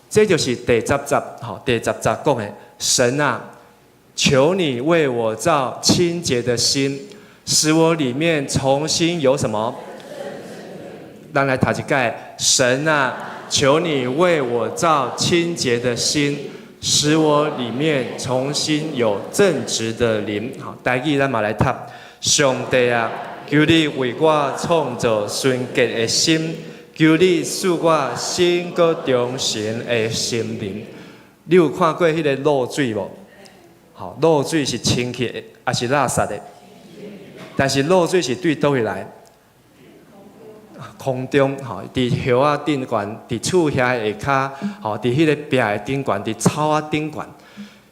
这就是第10节讲的：神啊，求你为我造清洁的心，使我里面重新有什么？咱来读一解，神啊，求你为我造清洁的心，使我里面重新有正直的灵。好，台语咱嘛来读，上帝啊，求你为我创造纯洁的心，求你使我心搁忠诚的心灵。你有看过迄个露水无？好，露水是清洁的，还是垃圾的？但是露水是对倒位来？空中吼，伫叶仔顶悬，伫厝遐下骹，吼，伫迄个壁的顶悬，伫草仔顶悬。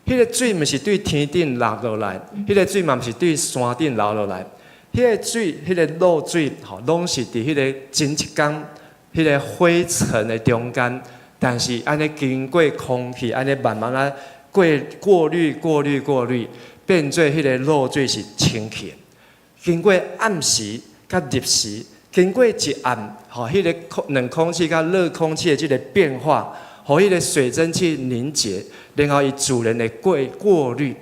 迄个水毋是对天顶流落来，迄个水嘛毋是对山顶流落来。迄个水，迄个露水，吼，拢是伫迄个前一天迄个灰尘的中间，但是安尼经过空气，安尼慢慢啊过滤，变做迄个露水是清气的。经过暗时甲日时，经过一暗，吼，迄个冷空气甲热空气的即个变化，互迄个水蒸气凝结，然后伊自然的过滤。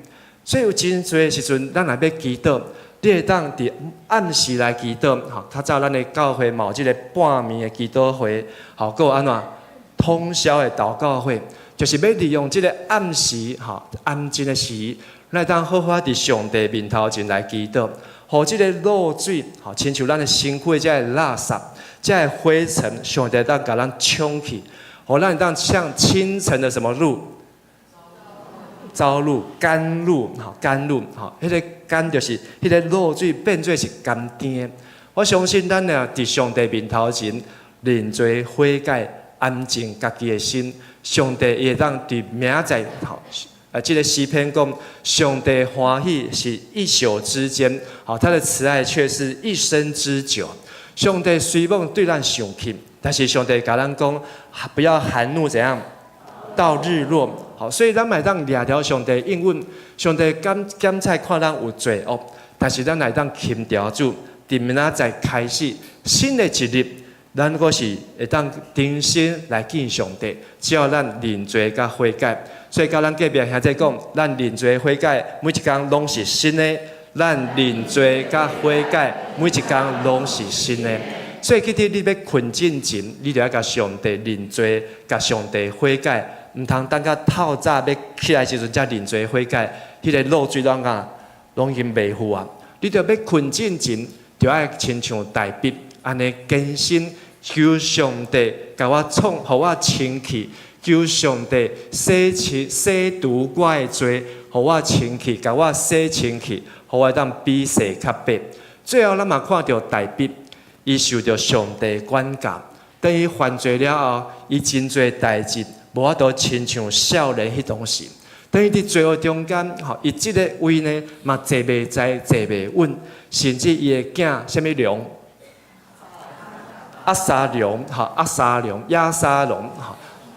所以有真侪时阵，咱若要祈祷。你会当伫暗时来祈祷，吼，较早咱的教会嘛有即个半暝的祈祷会，吼，还有安怎通宵的祷告会，就是要利用即个暗时，吼，安静的时，来当好好伫上帝面头前来祈祷，互即个露水，吼，亲像咱的身躯即个垃圾、即个灰尘，上帝当甲咱冲去，互咱当像清晨的什么露。朝露、甘露，吼，甘露，吼，迄个甘就是迄个露水变做是甘甜。我相信咱若伫上帝面头前认罪悔改、安静家己的心，上帝会当伫明仔吼，即个诗篇讲，上帝欢喜是一宿之间，好，他的慈爱却是一生之久。上帝虽然对咱生气，但是上帝甲咱讲，不要含怒怎样？到日落，好，所以咱来当掠条上帝应允，上帝检测看咱有罪恶，但是咱来当轻调住，伫明仔载开始新的一日，咱阁是会当重新来见上帝，只要咱认罪甲悔改，所以甲咱隔壁兄弟讲，咱认罪悔改，每一天拢是新的，咱认罪甲悔改，每一天拢是新的。所以，记得你要困进前，你就要甲上帝认罪，甲上帝悔改。唔通等到透早要起来时阵才认罪悔改，迄个露水拢已经袂赴啊！你着要困进前，就要亲像大笔安尼艰辛，求上帝甲我互我清气，求上帝洗除我的罪，互我清气，甲我洗清气，互我当比世较白。最后，咱嘛看到大笔，伊受到上帝管教，等伊犯罪了后，伊真侪代志。无法度亲像少年迄当时，等于伫罪恶中间，吼，伊即个位呢嘛坐袂在，坐袂稳，甚至伊的囝什么龙，押沙龙，吼，押沙龙，吼，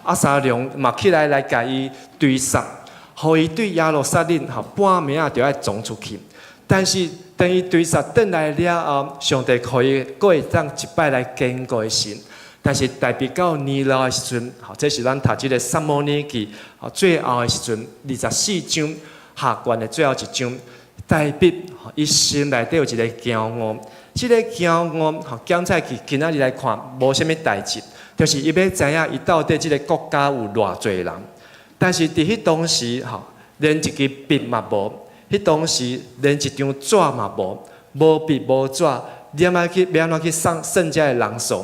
押沙龙嘛起来甲伊追杀，互伊对耶路撒冷，吼，半暝啊就要撞出去。但是等伊追杀转来了后，上帝可以佫会当一摆来坚固伊心。但是大笔到年老的时阵，好，这是咱读这个撒母耳记，好，最后的时阵，24章下卷的最后一章，大笔，伊心内底有一个骄傲，这个骄傲，好，检测去今仔日来看，无啥物代志，就是伊要知影伊到底这个国家有偌侪人，但是伫迄当时，吼，连一支笔嘛无，迄当时连一张纸嘛无，无笔无纸，要安怎去送遮的人数？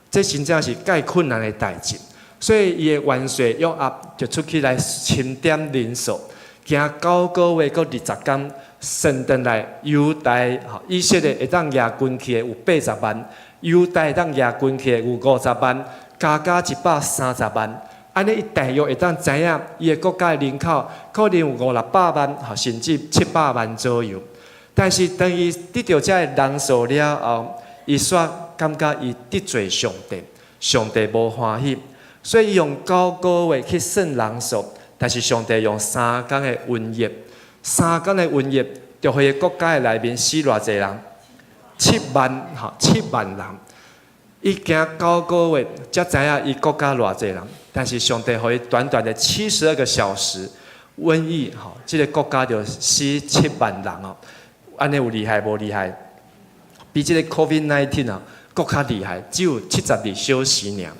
这真正是介困难的代志，所以伊的元帅约押就出去来清点人数，行9个月，搁20天，算转来犹大以色列会当亚军去的有80万，犹大会当亚军去的有50万，加130万。安尼伊大约会当知影，伊的国家的人口可能有500-600万，甚至700万左右。但是当伊得到这人数了后，伊煞感觉伊得罪上帝，上帝无欢喜，所以伊用9个月去算人数，但是上帝用3天的瘟疫，3天的瘟疫，就互伊国家的内面死偌济人，7万人。伊行9个月，才知影伊国家偌济人，但是上帝互伊短短的72个小时，瘟疫，这个国家就死7万人哦，安尼有厉害无厉害？比这个 COVID-19 啊，更较厉害，只有72小时尔。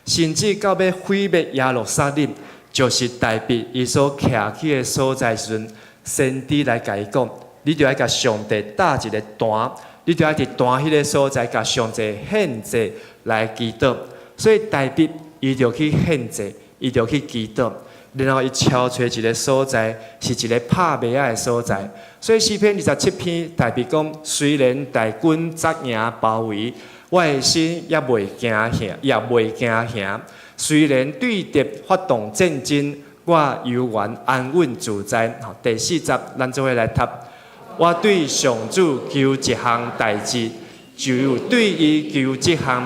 甚至到要毁灭耶路撒冷，就是大卫伊所徛起的所在时阵，先知来甲伊讲，你就要甲上帝打一个单，你就要伫单迄个所在甲上帝献祭来祈祷。所以大卫伊就去献祭，伊就去祈祷。然后伊敲找一个所在，是一个拍麦仔的所在。所以诗篇27篇大卫讲：虽然大军扎营包围，我的心也袂惊吓。虽然对敌发动战争，我犹原安稳自在。第4节，咱做伙来读。我对上主求一项代志，就对伊求这项，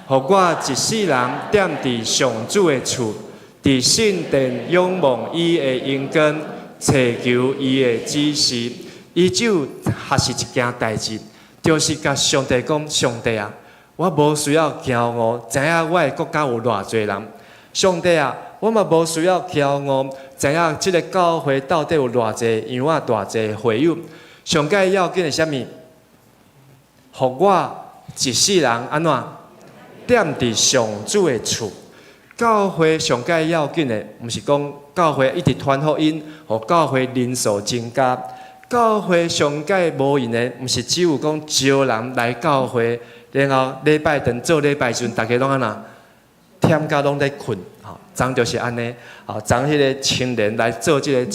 互我一世人踮伫上主的厝，伫圣殿仰望伊的恩根，祈求伊的指示。伊只有还是一件代志，就是甲上帝讲：上帝啊，我无需要骄傲，知影我的国家有偌侪人。上帝啊，我嘛无需要骄傲，知影即个教会到底有偌侪样啊，偌侪会友。上界要紧的是啥物？互我一世人安怎踮伫上主的厝？教会上界要紧的，毋是讲教会一直传福音，互教会人数增加。教会上界无用的，毋是只有讲招人来教会，然后礼拜堂做礼拜时，大家拢安那，忝甲拢在困，吼，昨就是安尼，吼，昨迄个青年来做即个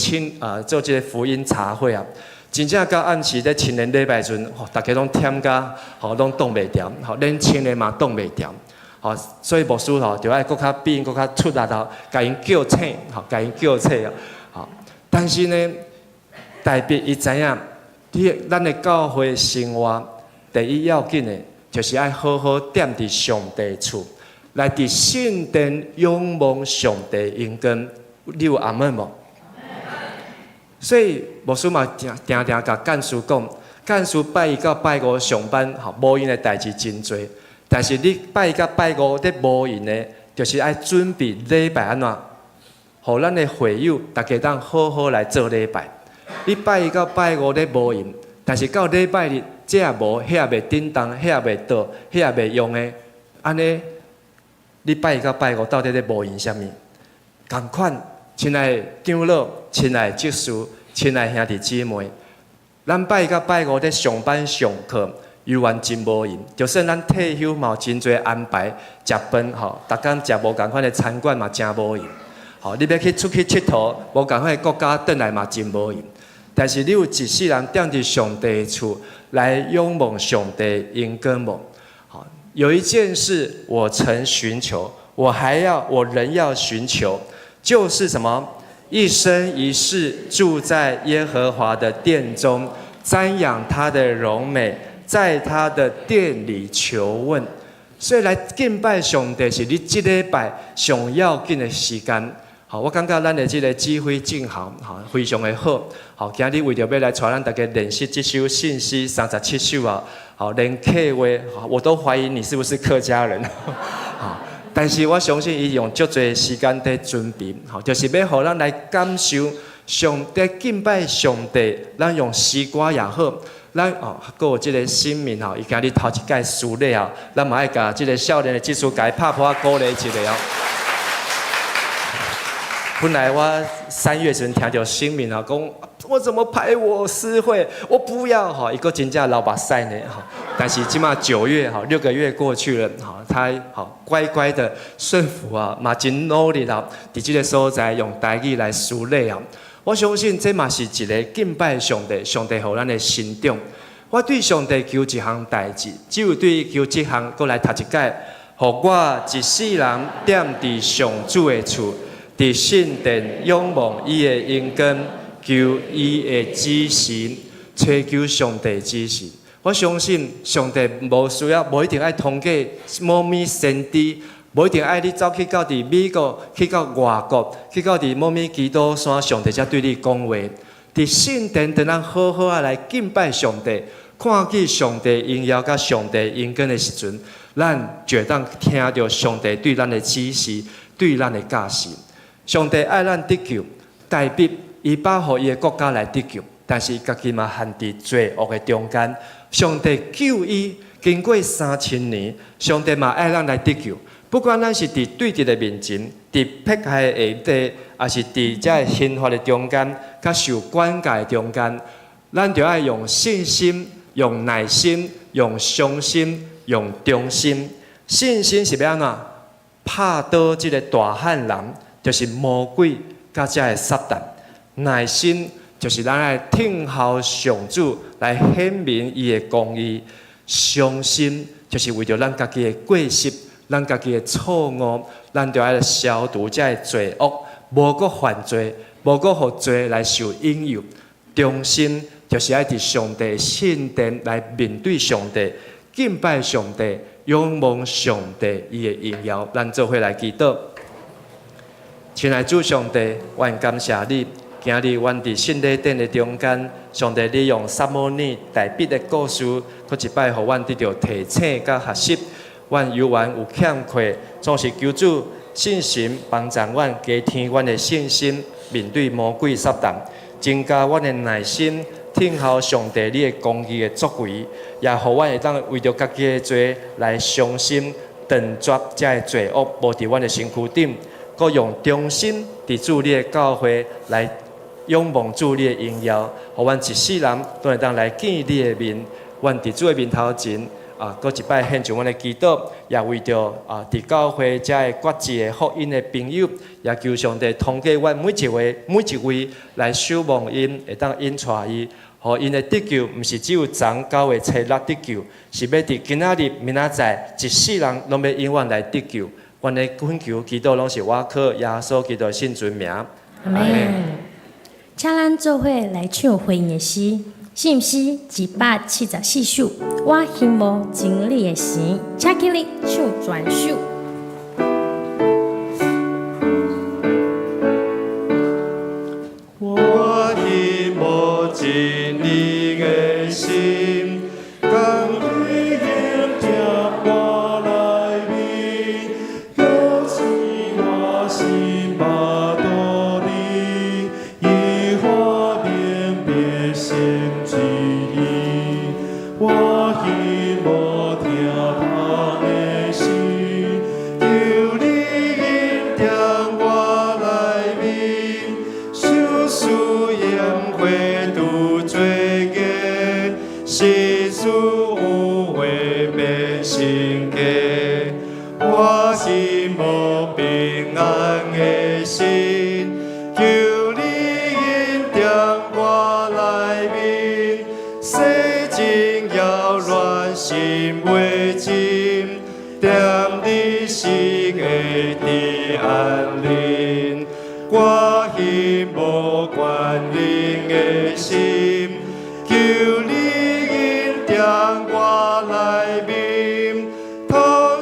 做即个福音茶会啊，真正到暗时咧青年礼拜时，吼，大家拢忝甲，吼，拢挡袂牢，吼，恁青年嘛挡袂牢，吼，所以牧师吼，就爱搁较变，搁较出力吼，甲因叫醒，吼，甲因叫醒啊，吼，但是呢。代表伊知影，咱的教会生活第一要紧的，就是爱好好踮伫上帝厝，来伫圣殿仰望上帝恩根。你有阿门无？所以牧师嘛定定甲干事讲，干事拜一到拜五上班，吼，无闲的代志真多。但是你拜一到拜五咧无闲的，就是爱准备礼拜安怎，互咱的会友大家当好好来做礼拜。你拜一到拜五咧无用，但是到礼拜日这也无，迄也袂叮当，迄也袂倒，迄也袂用的，安尼你拜一到拜五到底咧无用啥物？同款，亲爱的长老、亲爱的执事、亲爱的兄弟姊妹，咱拜一到拜五咧上班上课，犹原真无用。就算咱退休嘛，真侪安排食饭吼，逐工食无共款的餐馆嘛，真无用。吼，你要去出去佚佗，无共款的国家转来嘛，真无用。但是你有一世人踮伫上帝的厝来仰望上帝恩根无？好，有一件事我曾寻求，我仍要寻求，就是什么？一生一世住在耶和华的殿中，瞻仰他的荣美，在他的殿里求问。所以来敬拜上帝是你这礼拜上要紧的时间。好，我感觉咱的这个指挥正好，非常的好。好，今日为着要来带咱大家练习这首信息37首啊，好，连客话，我都怀疑你是不是客家人。好，但是我相信伊用足多时间在准备，好，就是要互咱来感受上帝敬拜上帝，咱用诗歌也好，咱还有这个生命吼，伊今日头一届输了后，咱嘛爱甲这个少年的技术甲伊拍拍鼓励一下哦。本来我3月时听到新民啊，讲我怎么排我私会，我不要哈，一个真正老把赛呢哈。但是起码9月哈，6个月过去了哈，他好乖乖的顺服啊，嘛真努力啦，伫这个所在用台语来梳理啊。我相信这嘛是一个敬拜上帝，上帝互咱的心中。我对上帝求一项代志，只有对伊求这项，过来读一届，互我一世人踮伫上主的厝。伫圣殿仰望伊的恩根，求伊的指示，祈求上帝指示。我相信上帝无需要，无一定爱通过某物先知，无一定爱你走去到伫美国，去到外国，去到伫某物基督山，上帝才对你讲话。伫圣殿，等咱好好来敬拜上帝，看见上帝荣耀甲上帝恩根的时阵，咱就当听到上帝对咱的指示，对咱的教示。上帝爱咱得救，代表伊保护伊的国家来得救，但是家己嘛陷伫罪恶的中间。上帝救伊，经过3000年，上帝嘛爱咱来得救。不管咱是伫对敌的面前，伫迫害的下底，还是伫这刑罚的中间，甲受管教的中间，咱就要用信心、用耐心、用相心、用忠心。信心是要安怎？拍倒这个大汉人。就是魔鬼甲遮的撒旦，耐心就是咱来听候上主来显明伊的公义，相心就是为着咱家己的过失，咱家己的错误，咱就要消除遮的罪恶，无搁犯罪，无搁互罪来受引诱。忠心就是爱伫上帝圣殿来面对上帝，敬拜上帝，仰望上帝伊的荣耀。咱做伙来祈祷。亲爱的主上帝，阮感谢你，今日阮伫圣礼殿的中间，上帝你用撒母耳、大卫的故事，佫一摆互阮得到提醒甲学习。阮犹原有欠缺，总是求主信心帮助阮加添阮的信心，面对魔鬼撒旦，增加阮的耐心，听候上帝你的公义的作为，也互阮会当为着家己的罪来伤心，断绝这罪恶无伫阮的身躯顶，佮用忠心伫主你的教会来仰望主你的荣耀，互阮一世人都会当来见你的面，阮伫主的面头前。搁一摆献上阮的祈祷，也为着伫教会遮个决志的福音的朋友，也求上帝通过阮每一位来守望因，会当引带伊，互因的得救，毋是只有昨9月初6得救，是要伫今仔日、明仔载一世人拢要永远来得救。阮的恳求祈祷拢是我靠耶稣基督圣尊名。阿门。请咱做伙来唱回应的诗。是毋是174首？我羡慕经历的神，请起立唱全首。我羡慕经历的神，甘你应听我来明，有时我心巴肚里，以花变变心。我希望听他的心，求你引导我来明，修书言会度罪孽，世事有为变性格。我希望平安的心，求你引导我来明。心未尽，踮你心的伫安宁。我希望关灵的心，求你引导我来明。途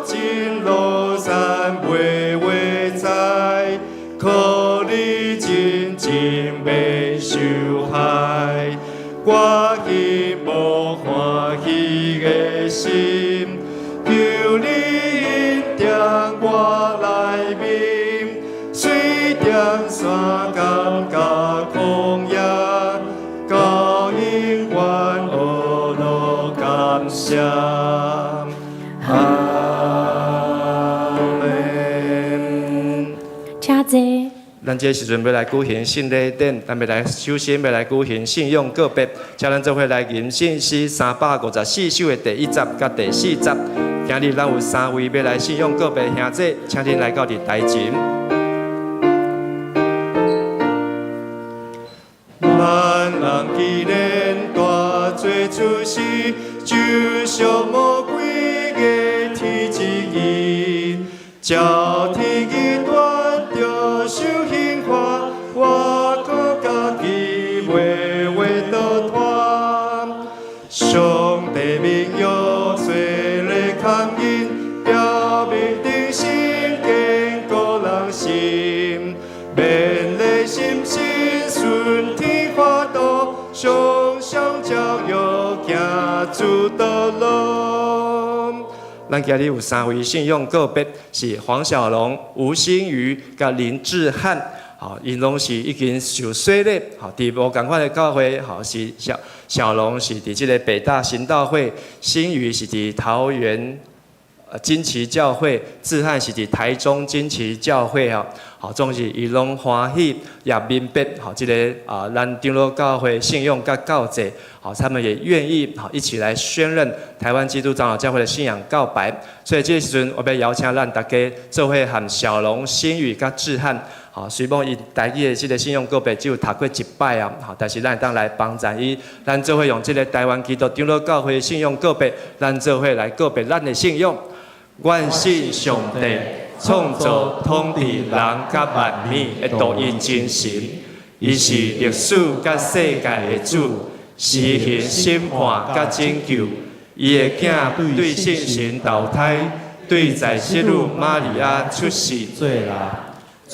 经路山袂会知，可你真情袂受害。我希望欢喜的心，求你引导我来明。水点山岗甲旷野，高因愿学路感谢。阿门。请坐。咱这时阵要来举行圣礼典，咱要来首先要来举行信用告别，请咱做伙来吟圣诗354首的第1节甲第4节。今日咱有3位要来信用告别兄弟，请恁来到伫台前。万人纪念大罪出世，就像魔鬼的天之意，叫天意断着受刑罚，我靠家己袂会倒脱。上帝名誉虽然抗因，表明定心坚固人心，勉励心心顺天法度，上上教育行主道路。咱今日有3位信用告别，是黄小龙、吴新宇甲林志汉。好，因拢是已经受洗了。好，伫无共款的教会，好是小龙是伫即个北大行道会，新宇是伫桃园金旗教会，志汉是伫台中金旗教会啊。好，总是伊拢欢喜也明白，好，这个咱长老教会信用甲告诫，好，他们也愿意好一起来宣认台湾基督长老教会的信仰告白。所以这个时阵，我要邀请咱大家做伙和小龙、新宇甲志汉，好，虽然伊台语的这个信用告白只有读过一摆啊，好，但是咱当来帮助伊，咱做伙用这个台湾基督长老教会的信用告白，咱做伙来告白咱的信用。愿信上帝创造统治人甲万物的独一真神，伊是历史甲世界的主，实行审判甲拯救。伊的囝对圣神投胎，对在世女玛利亚出世，做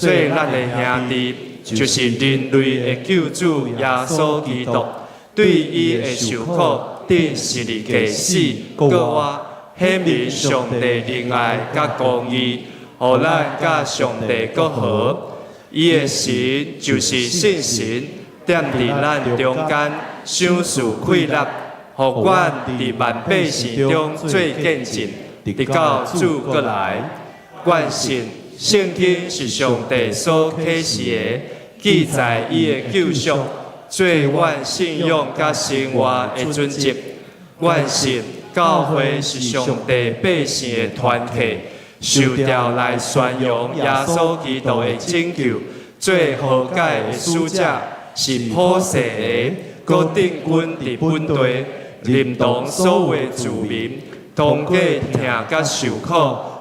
咱的兄弟，就是人类的救主耶稣基督。对伊的受苦，得是日过死，搁活，显明上帝仁爱甲公义，互咱甲上帝搁和。伊的神就是圣神，踮伫咱中间，赏赐快乐，互阮伫万百姓中做见证，直到主过来。阮信圣经是上帝所启示的，记载伊的救赎，做阮信仰甲生活的准则。阮信教会是上帝百姓的团体，受调来宣扬耶稣基督的拯救，做和解的使者，是普世的，搁定军伫本地，认同所有子民，同过听甲受苦，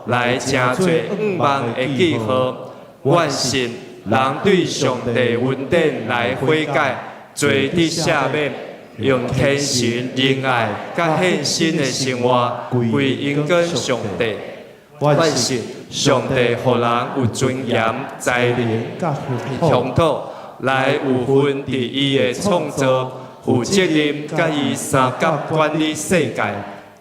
来真侪愿望的记号。阮信人对上帝恩典来悔改，罪得赦免，用虔诚仁爱甲献身的生活归因跟上帝。阮信上帝互人有尊严、才能、向导，来有份伫伊的创造、负责任，甲伊三甲管理世界。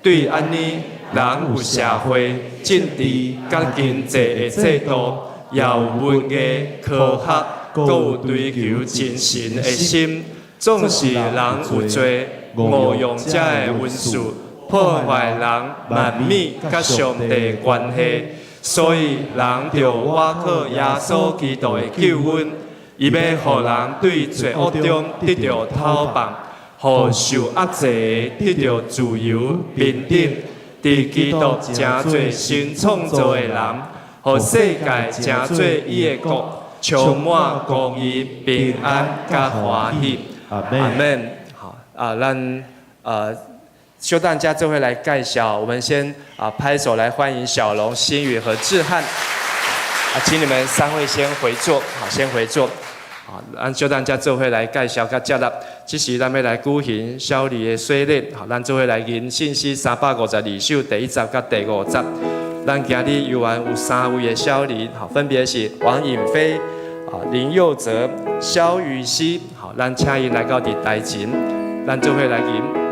对安尼，人有社会、政治、甲经济的制度，也有文艺、科学，搁有追求精神的心。总是人有做误用者的文字，破坏人万美甲上帝的关系。所以人着倚靠耶稣基督的救恩，伊要互人对罪恶中得到讨放，互受压制得到自由平等。伫基督真做新创造的人，互世界真做伊的国，充满公义、平安甲欢喜。阿门。好咱休蛋家这会来介绍，我们先拍手来欢迎小龙、新宇和志汉。请你们三位先回座，好，先回座。好，咱休蛋家这会来介绍甲接纳，这是咱要来举行小礼的洗礼。好，咱这会来吟信息352首第1集甲第5集。咱今日游玩有3位的小礼，好，分别是王颖飞、林佑哲、肖雨熙。好，咱请伊来到伫台前，咱这会来吟。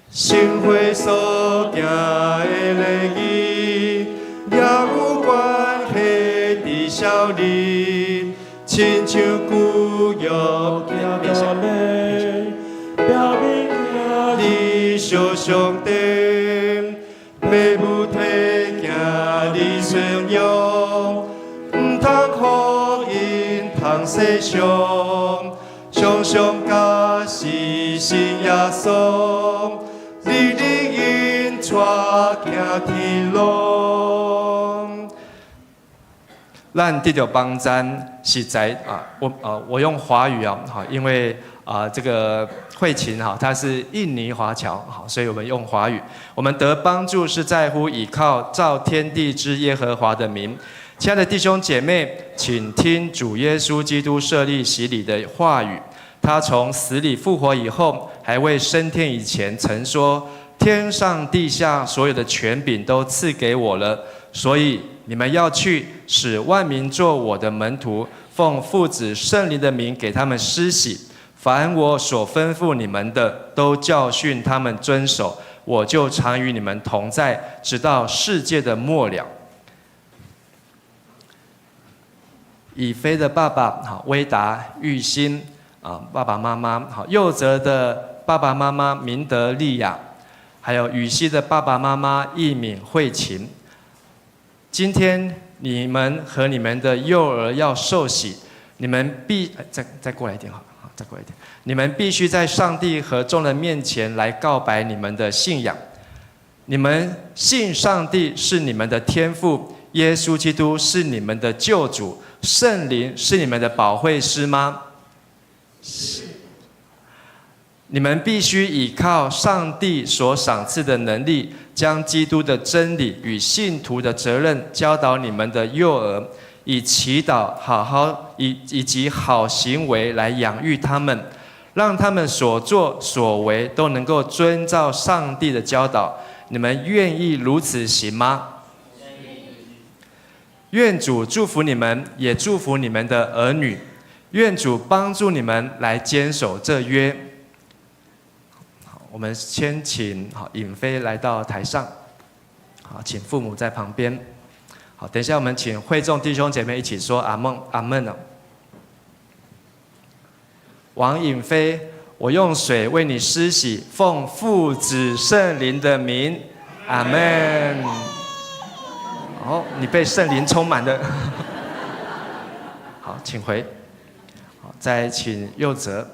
心会所行的礼仪，也有关系伫小礼，亲像古约条例，表明你小上帝，要不体行你信仰，唔通互因通世上，常常假是信耶稣。你因带行天路，咱得到帮赞是在我用华语因为这个慧琴她是印尼华侨所以我们用华语。我们得帮助是在乎倚靠造天地之耶和华的名。亲爱的弟兄姐妹，请听主耶稣基督设立洗礼的话语。他从死里复活以后，还未升天以前曾说：天上地下所有的权柄都赐给我了，所以你们要去，使万民做我的门徒，奉父子圣灵的名给他们施洗。凡我所吩咐你们的，都教训他们遵守。我就常与你们同在，直到世界的末了。以飞的爸爸威达、玉兴爸爸妈妈佑哲的爸爸妈妈明德、利亚，还有雨熙的爸爸妈妈易敏、慧琴。今天你们和你们的幼儿要受洗，你们再过来一点好，再过来一点。你们必须在上帝和众人面前来告白你们的信仰。你们信上帝是你们的天父，耶稣基督是你们的救主，圣灵是你们的保惠师吗？是。你们必须依靠上帝所赏赐的能力，将基督的真理与信徒的责任教导你们的幼儿，以祈祷以及好行为来养育他们，让他们所作所为都能够遵照上帝的教导。你们愿意如此行吗？愿主祝福你们，也祝福你们的儿女。愿主帮助你们来坚守这约。好，我们先请尹飞来到台上。好，请父母在旁边。好，等一下我们请会众弟兄姐妹一起说阿门，阿门哦。王尹飞，我用水为你施洗，奉父子圣灵的名，阿门。好，你被圣灵充满了。好，请回。好，再请佑泽。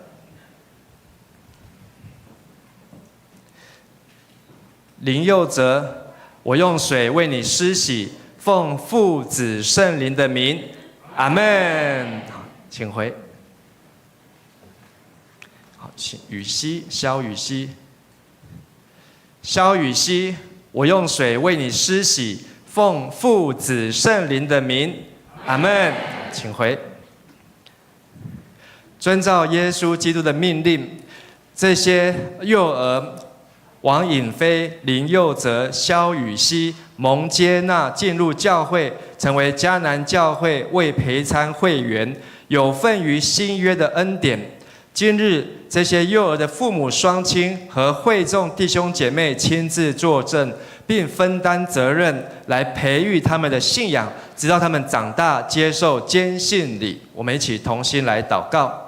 林佑泽，我用水为你施洗，奉父子圣灵的名，阿门。请回。好，请雨熙，萧雨熙。萧雨熙，我用水为你施洗，奉父子圣灵的名，阿门。请回。遵照耶稣基督的命令，这些幼儿王尹飞、林佑泽、萧雨熙蒙接纳进入教会，成为迦南教会未陪参会员，有份于新约的恩典。今日这些幼儿的父母双亲和会众弟兄姐妹亲自作证，并分担责任，来培育他们的信仰，直到他们长大接受坚信礼。我们一起同心来祷告。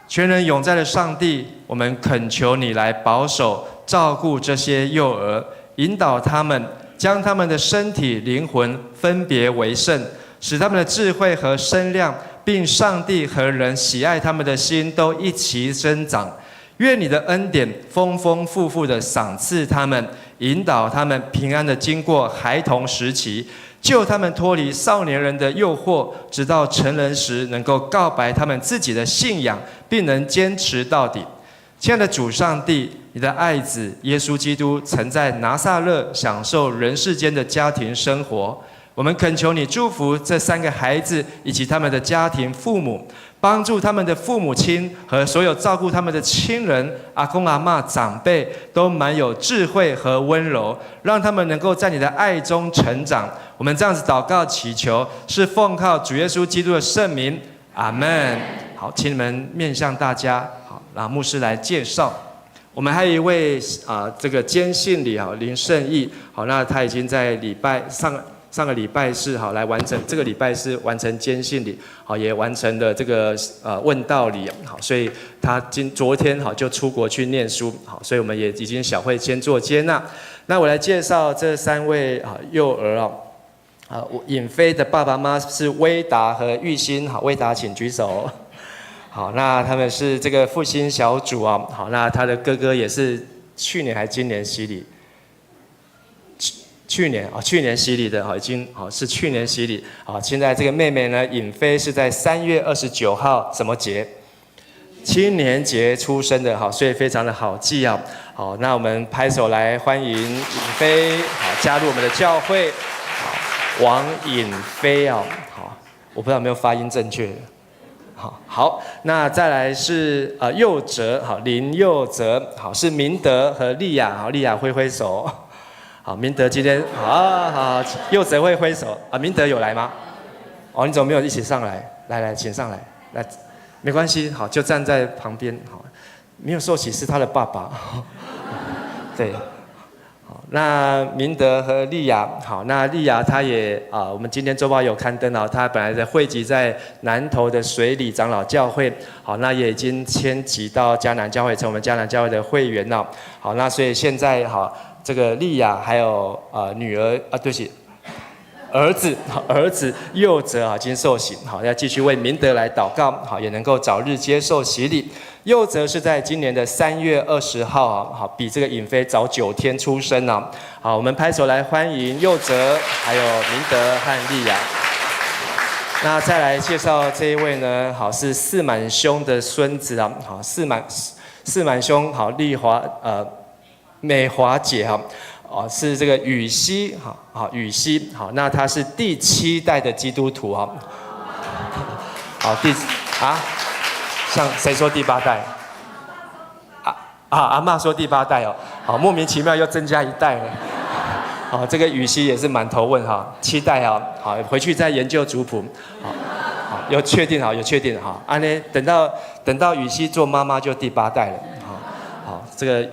全能永在的上帝，我们恳求你来保守照顾这些幼儿，引导他们，将他们的身体灵魂分别为圣，使他们的智慧和身量，并上帝和人喜爱他们的心都一齐增长。愿你的恩典丰丰富富的赏赐他们，引导他们平安的经过孩童时期，救他们脱离少年人的诱惑，直到成人时能够告白他们自己的信仰，并能坚持到底。亲爱的主上帝，你的爱子耶稣基督曾在拿撒勒享受人世间的家庭生活。我们恳求你祝福这3个孩子以及他们的家庭父母，帮助他们的父母亲和所有照顾他们的亲人、阿公阿嬷、长辈都满有智慧和温柔，让他们能够在你的爱中成长。我们这样子祷告祈求，是奉靠主耶稣基督的圣名，阿们。好，请你们面向大家，好，让牧师来介绍。我们还有一位这个坚信礼林胜义，好，那他已经在上个礼拜是来完成，这个礼拜是完成坚信礼，好，也完成了这个问道礼，好，所以他昨天就出国去念书，好，所以我们也已经小会先做接纳。那我来介绍这3位幼儿尹飞的爸爸妈妈是威达和玉欣，好，威达请举手。好，那他们是这个复兴小组好，那他的哥哥也是去年还今年洗礼。去年洗礼的已经是去年洗礼。好，现在这个妹妹呢，尹飞是在3月29号什么节？青年节出生的，好，所以非常的好记啊。好，那我们拍手来欢迎尹飞，好，加入我们的教会。好，王尹飞好，我不知道有没有发音正确。好，那再来是佑泽，好，林佑泽，好，是明德和丽雅，好，丽雅挥挥手。好，明德今天好，佑泽会挥手明德有来吗？你怎么没有一起上来？来，请上来，来，没关系，好，就站在旁边，好，没有受洗是他的爸爸，对，好，那明德和丽雅，好，那丽雅她也我们今天周报有刊登她本来的汇集在南投的水里长老教会，好，那也已经迁籍到迦南教会，成为我们迦南教会的会员了，好，那所以现在这个丽雅还有女儿对不起，儿子佑泽已经受洗，好，要继续为明德来祷告，好，也能够早日接受洗礼。佑泽是在今年的3月20号，好，比这个尹飞早9天出生了。好，我们拍手来欢迎佑泽，还有明德和丽雅。那再来介绍这一位呢，好，是四满兄的孙子好，四满兄好，美华姐哦，是这个羽西，好，羽西，好，那他是第7代的基督徒哈。好，像谁说第8代？阿嬷说第8代哦，好，莫名其妙又增加1代了。好，这个羽西也是满头问哈，7代哈，好，回去再研究族谱，好，有确定好，有确定好，安呢，等到羽西做妈妈就第8代了，好，这个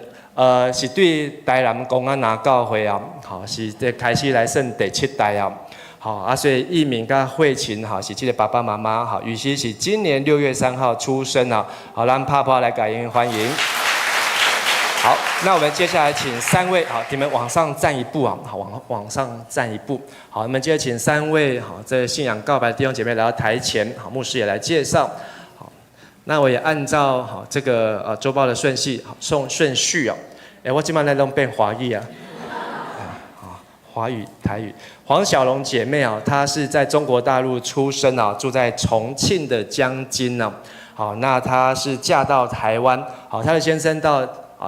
是对台南公安拿教会啊，好，是这开始来算第7代啊，好啊，所以义敏跟慧琴哈是这个爸爸妈妈，好，羽西是今年6月3号出生啊，好，让泡泡来感恩欢迎。好，那我们接下来请3位，好，你们往上站一步啊，好，往上站一步，好，我们接着请3位，好，这信仰告白的弟兄姐妹来到台前，好，牧师也来介绍，好，那我也按照好这个周报的顺序，好，顺序啊，我今晚来弄变华语啊，好，华语、台语，黄小龙姐妹啊，她是在中国大陆出生啊，住在重庆的江津啊，好，那她是嫁到台湾，好，她的先生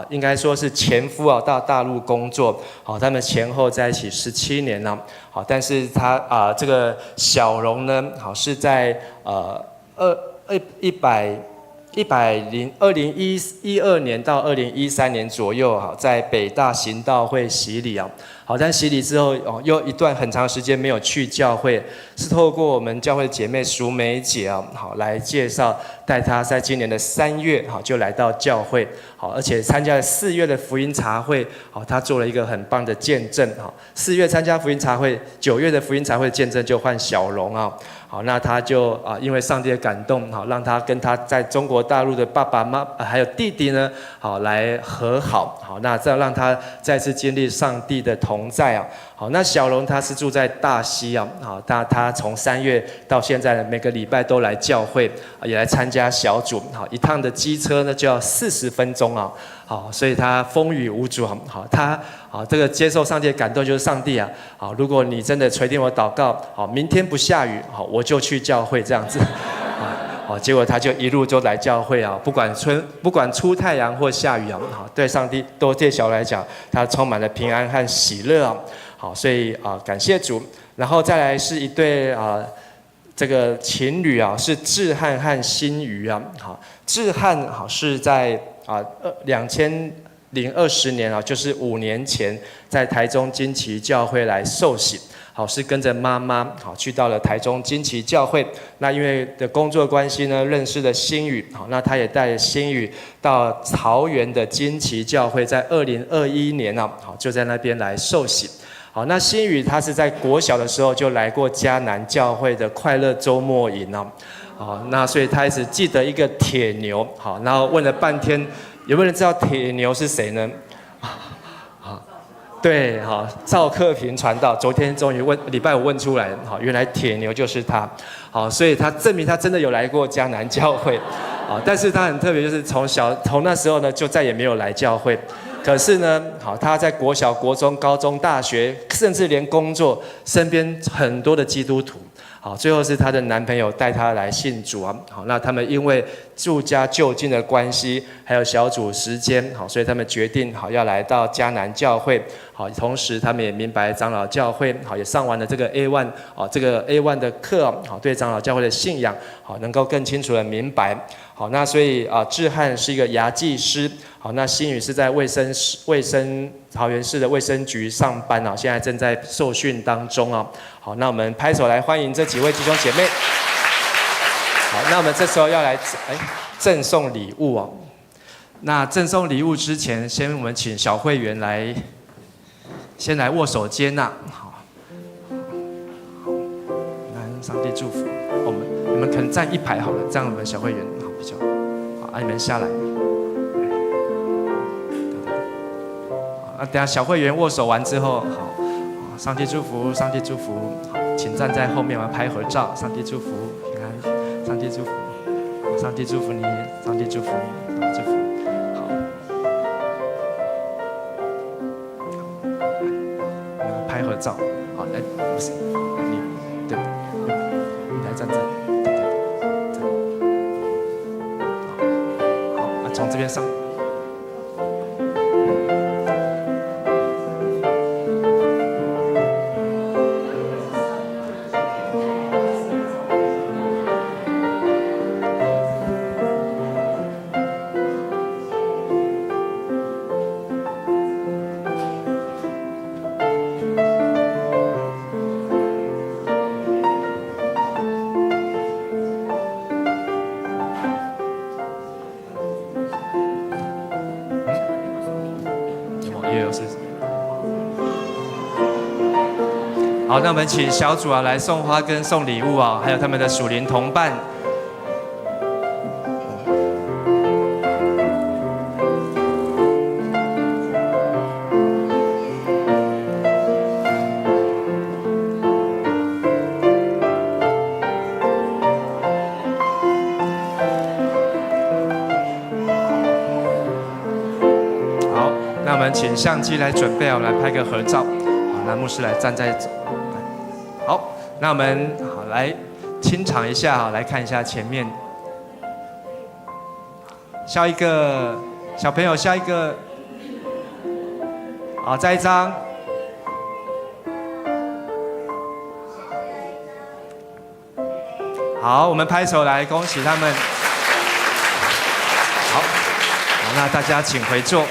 应该说是前夫啊，到大陆工作，好，他们前后在一起17年了，好，但是他这个小荣呢，好是在2012年到2013年左右，好，在北大行道会洗礼啊，好，但洗礼之后又一段很长时间没有去教会，是透过我们教会的姐妹淑梅姐啊，好来介绍，带她在今年的3月，好就来到教会，好，而且参加了4月的福音茶会，好，她做了一个很棒的见证，好，4月参加福音茶会，9月的福音茶会见证就换小荣啊，好，那她就因为上帝的感动，好，让她跟她在中国大陆的爸爸妈妈还有弟弟呢，好来和好，好，那这样让她再次经历上帝的同在啊，好，那小荣他是住在大溪啊，好，他从3月到现在呢，每个礼拜都来教会，也来参加小组，好，一趟的机车呢就要40分钟啊，好，所以他风雨無阻，好，他好这个接受上帝的感动就是上帝啊，好，如果你真的垂听我祷告，好，明天不下雨，好，我就去教会这样子。好，结果他就一路就来教会啊，不管出太阳或下雨啊，好，对上帝对小来讲，他充满了平安和喜乐啊，好，所以感谢主，然后再来是一对这个情侣啊，是志汉和新瑜啊，好，志汉好是在2020年啊，就是5年前在台中金旗教会来受洗。好，是跟着妈妈好去到了台中金旗教会。那因为的工作关系呢，认识了新宇。好，那他也带着新宇到桃园的金旗教会，在2021年啊，好就在那边来受洗。好，那新宇他是在国小的时候就来过迦南教会的快乐周末营啊。好，那所以他一直记得一个铁牛。好，然后问了半天，有没有人知道铁牛是谁呢？对，好，赵克平传道，昨天终于礼拜5问出来，好，原来铁牛就是他，好，所以他证明他真的有来过迦南教会，好，但是他很特别，就是从那时候呢就再也没有来教会，可是呢，好，他在国小、国中、高中、大学，甚至连工作，身边很多的基督徒。好，最后是她的男朋友带她来信主啊。好，那他们因为住家就近的关系，还有小组时间，好，所以他们决定好要来到迦南教会。好，同时他们也明白长老教会，好，也上完了这个 A1， 这个 A1 的课，好，对长老教会的信仰，好，能够更清楚的明白。好，那所以志汉是一个牙技师，好，那新宇是在卫生桃园市的卫生局上班啊，现在正在受训当中啊。好，那我们拍手来欢迎这几位弟兄姐妹。好，那我们这时候要来赠送礼物哦。那赠送礼物之前，我们请小会员先来握手接纳。好，来上帝祝福。你们可能站一排好了，这样我们小会员好比较好。你们下来。等下小会员握手完之后，好，上帝祝福，上帝祝福，好，请站在后面，我们拍合照。上帝祝福，平安，上帝祝福，上帝祝福你，上帝祝福你，祝福，好，我们拍合照，好，来，不是，你，对，你来站这，对，好，从这边上。好，那我们请小组来送花跟送礼物还有他们的属灵同伴。好，那我们请相机来准备，我们来拍个合照。好，那牧师来站在。好，那我们来清场一下来看一下前面。下一个小朋友，下一个。好，再一张。好，我们拍手来恭喜他们。好，那大家请回座。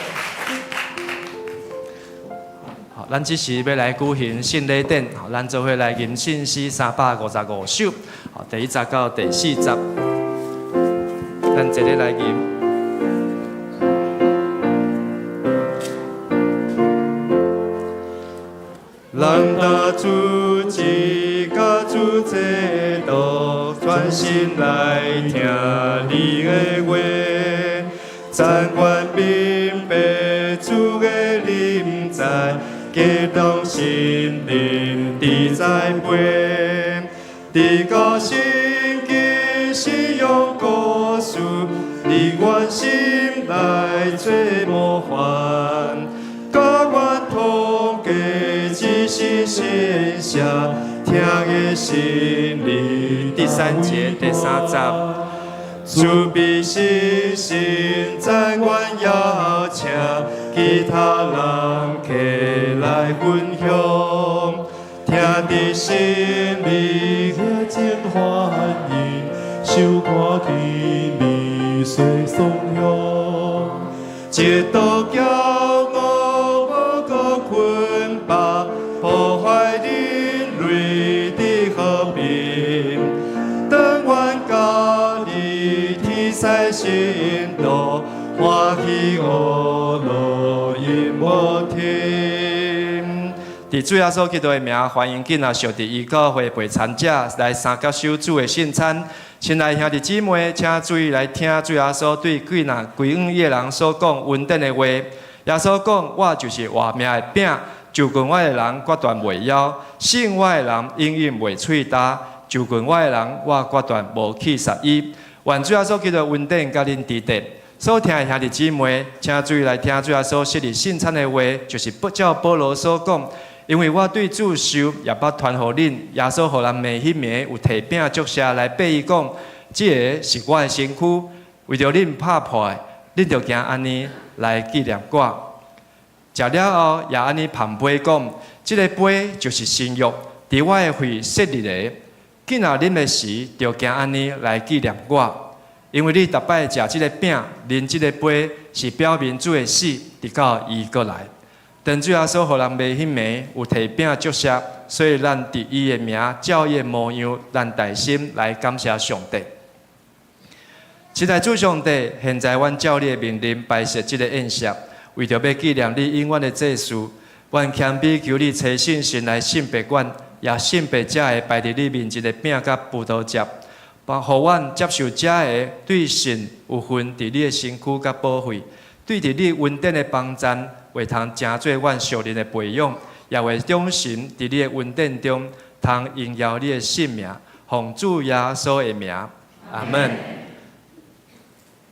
好，咱这时要来举行圣礼典，好，咱做伙来吟圣诗355首，好，第1节到第4节，咱一个来吟。咱搭主旨甲主制度，专心来听你的话，但愿明白主的临在。激动心灵地栽培，地高心机使用故事，你愿心来做模范，甲我同家只是线下，听的心里。第3节第3节。主必信心，在阮邀请其他人客来分享，听伫心里热情欢迎，受看见你随松香，一道骄傲无搁捆绑，破坏人类的和平，等阮家己天使心路，欢喜我乐音乐听。伫主耶稣基督的名，欢迎紧受伫医告会陪参者来参接受主的圣餐。亲爱兄弟姊妹，请注意来听主耶稣对归恩的人所讲稳定的话。耶稣讲：“我就是活命的饼，就近我的人决断袂枵，信我的人永远袂喙焦，就近我的人我决断无去杀伊。”愿主耶稣基督稳定甲恁伫地。所听的兄弟姊妹，请注意来听主耶稣设立圣餐的话，就是照保罗所讲。因为我对主受，也捌传互恁。耶稣互人暝迄暝有提饼祝谢来背伊讲，这个是我的身躯，为着恁拍破的，恁着行安尼来纪念我。食了后，也安尼捧杯讲，这个杯就是新约，伫我的肺设立的。今仔恁的时，着行安尼来纪念我。因为你逐摆食这个饼，啉这个杯，是表明主的死，直到伊过来。等主耶稣互人暝迄暝有提饼祝谢，所以咱伫伊的名、照伊的模样，咱大心来感谢上帝。期待主上帝，现在阮照你的命令摆设这个宴席，为着要纪念你永远的祭祀，阮谦卑求你找信心来信别阮，也信别者的摆伫你面前的饼甲葡萄汁，互阮接受者的对神有份伫你的身躯甲保惠，对伫你稳定的帮赞。会通成做阮属灵的培养，也会忠心伫你的稳定中，通荣耀你的性命，奉主耶稣的名，阿门。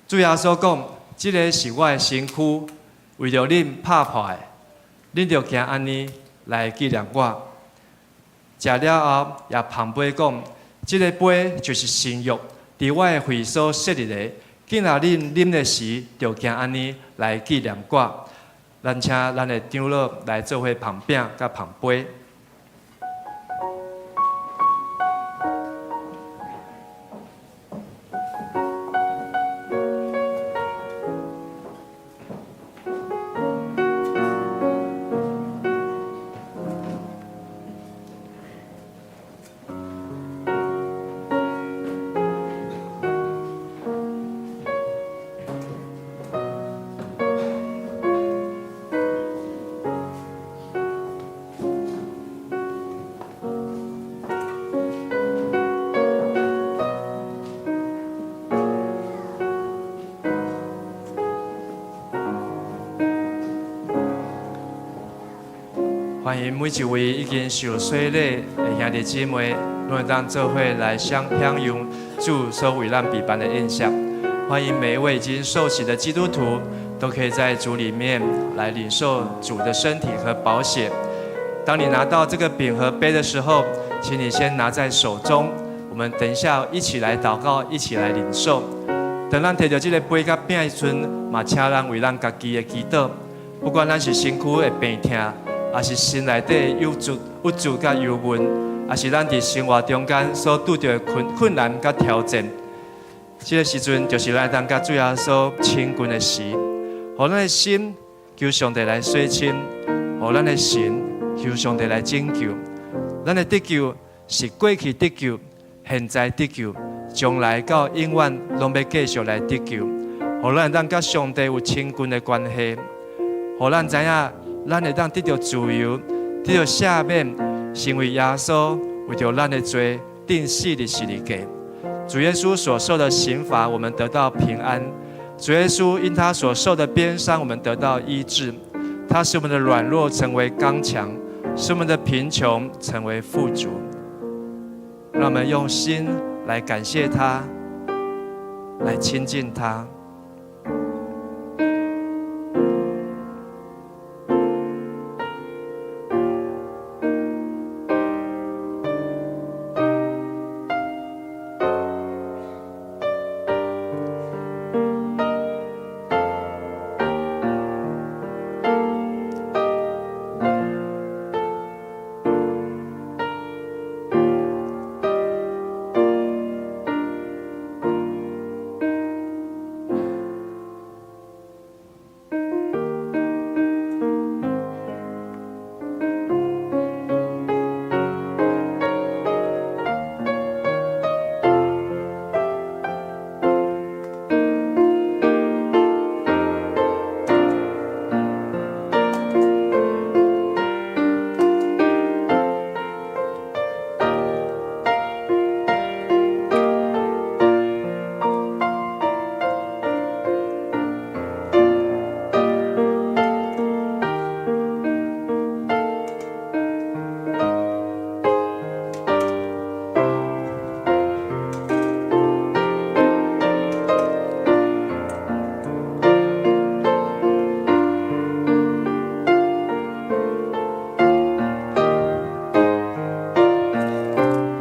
主耶稣讲，这个是我的身躯，为着恁拍破的，恁着行安尼来纪念我。食了后，也捧杯讲，这个杯就是新约，伫我的会所设立的，今仔恁啉的时，着行安尼来纪念我。咱请咱的长老来做伙捧饼甲捧杯。欢迎每一位已经受洗礼的兄弟姊妹，拢会当做伙来享用主所为咱备办的宴席。欢迎每一位已经受洗的基督徒，都可以在主里面来领受主的身体和宝血。当你拿到这个饼和杯的时候，请你先拿在手中。我们等一下一起来祷告，一起来领受。等咱摕到这个杯甲饼的时阵，嘛请咱为咱家己的祈祷。不管咱是身躯的病痛，还是心内底忧郁甲忧闷，还是咱伫生活中间所拄到的困难甲挑战，这个时阵就是咱当甲主耶稣亲近的时，互咱的心求上帝来洗清，互咱的神求上帝来拯救。咱的得救是过去得救，现在得救，将来到永远拢要继续来得救。互咱当甲上帝有亲近的关系，互咱知影。咱会当得到自由，得到赦免，成为耶稣为着咱的罪定死的十字架。主耶稣所受的刑罚，我们得到平安；主耶稣因他所受的鞭伤，我们得到医治。他使我们的软弱成为刚强，使我们的贫穷成为富足。让我们用心来感谢他，来亲近他。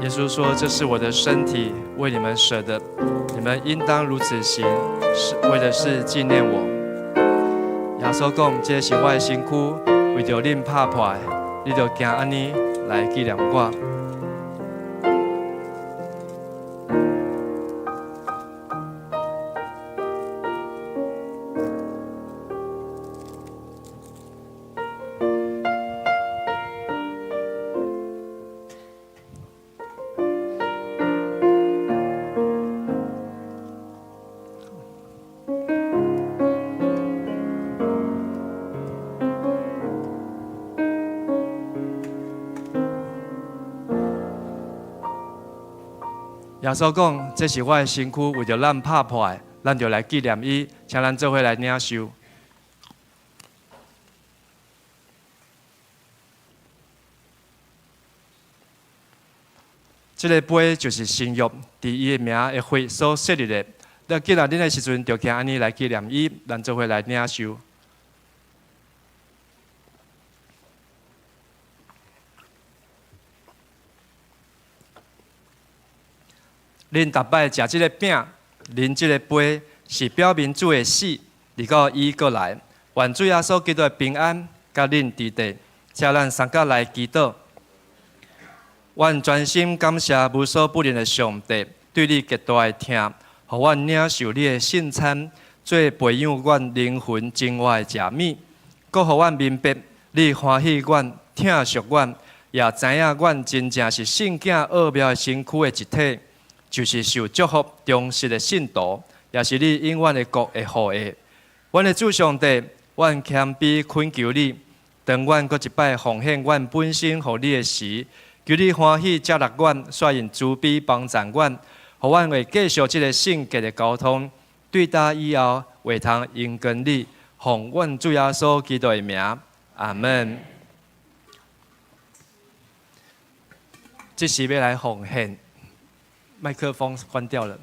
耶稣说：“这是我的身体，为你们舍的，你们应当如此行，为的是纪念我。”耶稣讲：“这是我的身躯，为着恁拍破的，你就行安尼来纪念我。”耶稣讲：“这是我的身躯，为着咱拍破的，咱就来纪念伊，请咱做伙来领受。”这个杯就是新约，伫伊的名的血所设立的。在纪念恁的时阵，就行安尼来纪念伊，咱做伙来领受。恁逐摆食即个饼，啉即个杯，是表明主的死，而到伊过来。愿主耶稣基督的平安，甲恁伫地。请咱三角来祈祷。愿专心感谢无所不能的上帝，对你极大的疼，互阮领受你的圣餐，做培养阮灵魂精华的食物，搁互阮明白你欢喜阮、疼惜阮，也知影阮真正是圣囝奥妙的身躯的一体。就是受祝福忠实的信徒，也是你永远的国的后裔。阮的主上帝，阮谦卑恳求你，当阮搁一摆奉献阮本身予你的时，求你欢喜接纳阮，率因慈悲帮助阮，互阮会继续这个圣洁的交通，对答以后会通应跟你，奉阮主耶稣基督的名，阿门。这时要来奉献，麦克风关掉了。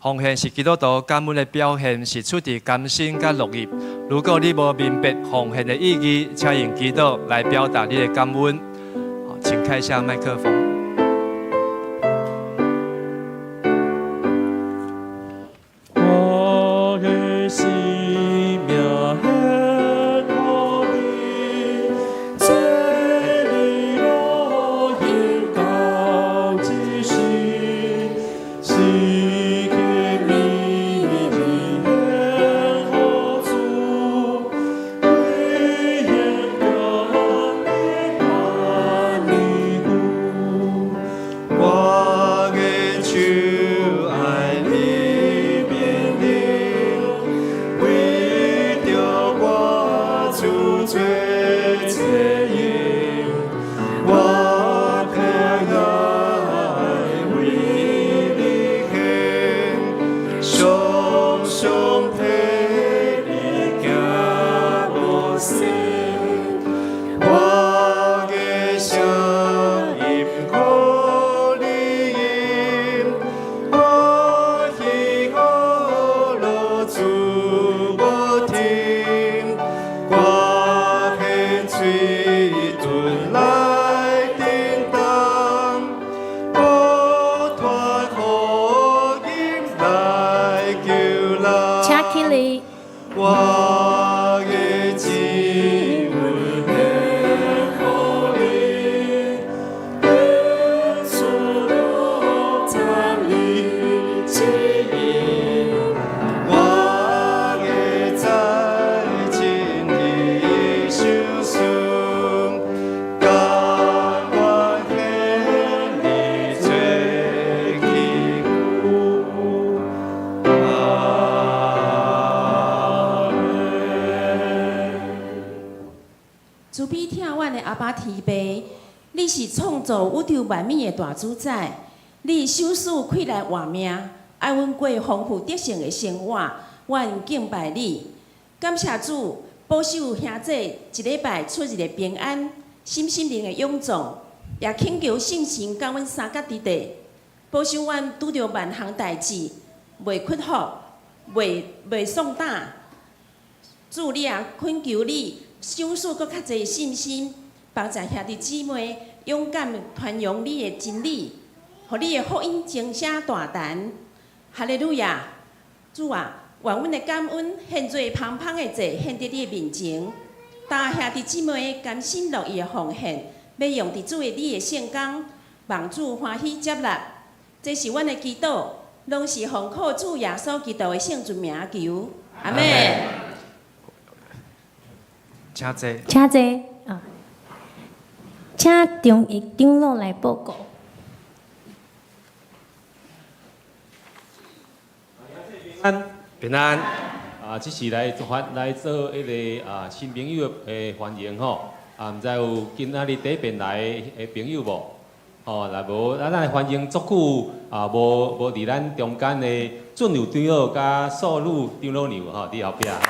奉献是基督徒感恩的表现，是出自甘心甲乐意。如果你无明白奉献的意义，请用祈祷来表达你的感恩。请开一下麦克风。我的生命献给你，这里我应高之心，是给你献给主，为眼光的把你顾，我的主爱你。我的只为献给你，献出了赞美之音。我的在今的受伤，甘愿献你最起舞。慈悲疼阮的阿爸天父，你是创造宇宙万物的大主宰，你手使开来活命，爱阮过丰富德性的生活，阮敬拜你。感谢主保守兄姐一礼拜出入的平安，心灵的勇壮，也恳求圣神甲阮三角伫地，保守阮拄着万项代志，袂屈服，袂丧胆。主你也恳求你。手术搁较侪信心，帮助兄弟姊妹勇敢传扬你的真理，互你的福音声声大传。哈利路亚！主啊，愿阮的感恩献做芳芳的祭，献伫你的面前。大兄弟姊妹甘心乐意的奉献，要用伫主的你的圣工，望主欢喜接纳。这是阮的祈祷，拢是奉靠主耶稣基督的圣尊名求。阿门。请坐。请坐啊，请中义长老来报告。平安。这是来做迄个新朋友的欢迎吼。毋知有今仔日第一遍来的朋友无？吼，若无，咱来欢迎足久无伫咱中间的准有长老甲素女长老娘吼，伫后壁，咱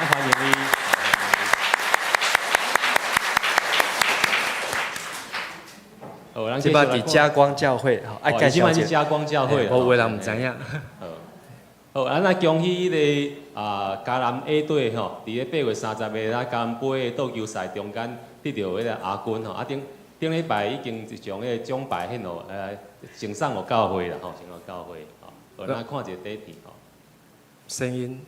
欢迎你。即摆伫嘉光教会，爱介绍一下。嘉光教会，有的人毋知影。好，咱来恭喜迄个嘉南 A 队吼，伫咧8月30日咱嘉南杯的倒球赛中间得到迄个亚军吼，顶礼拜已经是将迄个奖牌献互呈送互教会啦吼，呈互教会吼。咱看一个底片吼。声音。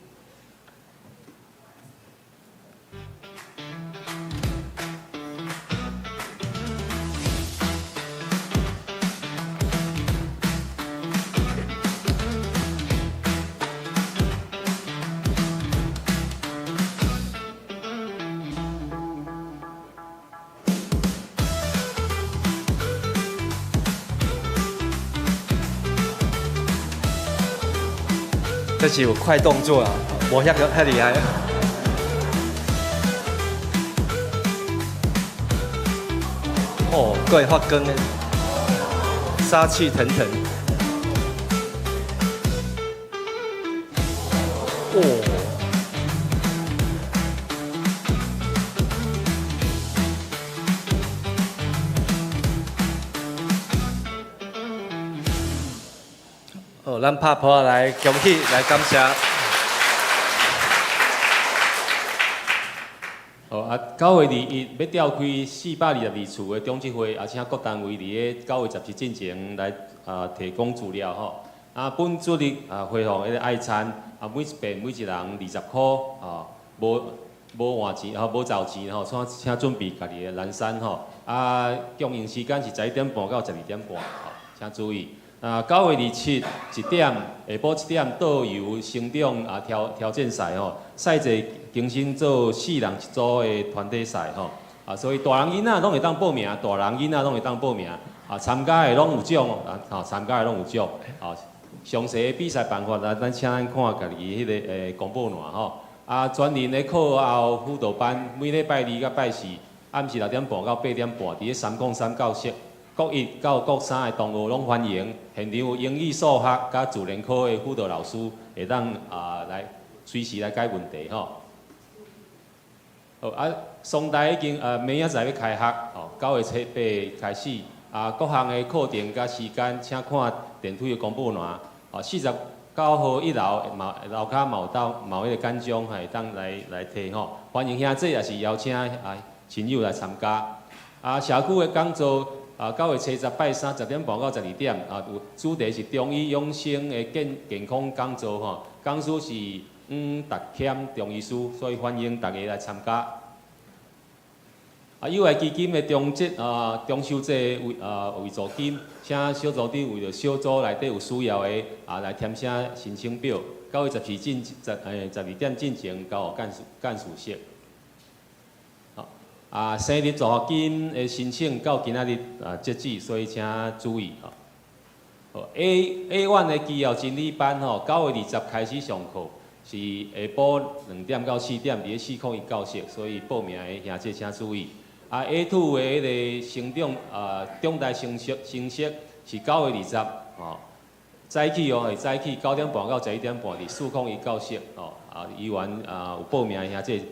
这是有快动作啊，无遐个太厉害。哦，佫会发光的，杀气腾腾。哦。好，咱拍破来恭喜，来感谢。哦，9月21要召开422处的中执会，而且各单位伫个9月17进前来提供资料吼。本主力回放迄个爱餐，每一遍每一人20块，无换钱无找钱吼，请准备家己的蓝山吼。供应时间是11点半到12点半，请注意。9月27 1点，下晡1点导游成长挑战赛吼，赛制更新做4人一组的团体赛吼。所以大人囡仔拢会当报名，大人囡仔拢会当报名。参加的拢有奖哦，参加的拢有奖。详细的比赛办法咱请咱看家己迄个公布栏吼。专人的课后辅导班，每礼拜2甲拜4，暗时6点半到8点半，伫个303教室。国1到国3的同学拢欢迎，现场有英语、数学甲自然科的辅导老师，会当来随时来解问题吼。双台已经明仔载要开学，9月7、8开始，各项的课程甲时间，请看电梯的公布栏。49号1楼楼骹嘛有迄个简章，会当来提吼。欢迎兄弟也是邀请亲友来参加。社区的讲座。9月7、拜3 10点半到12点，有主题是中医养生的健康讲座吼，讲师是达谦中医师，所以欢迎大家来参加。友爱基金的中秋节为助金，请小组长为着小组内底有需要的来填写申请表，9月12点进前交予干事室。生日助学金的申请到今仔日截止，所以请注意吼。A1 的基要真理班吼，9月20开始上课，是下晡2点到4点，伫个401教室，所以报名的兄弟请注意。A2 的迄个中大升息是9月20吼，早起哦，会早起9点半到11点半，伫401教室哦。议员有报名的兄弟。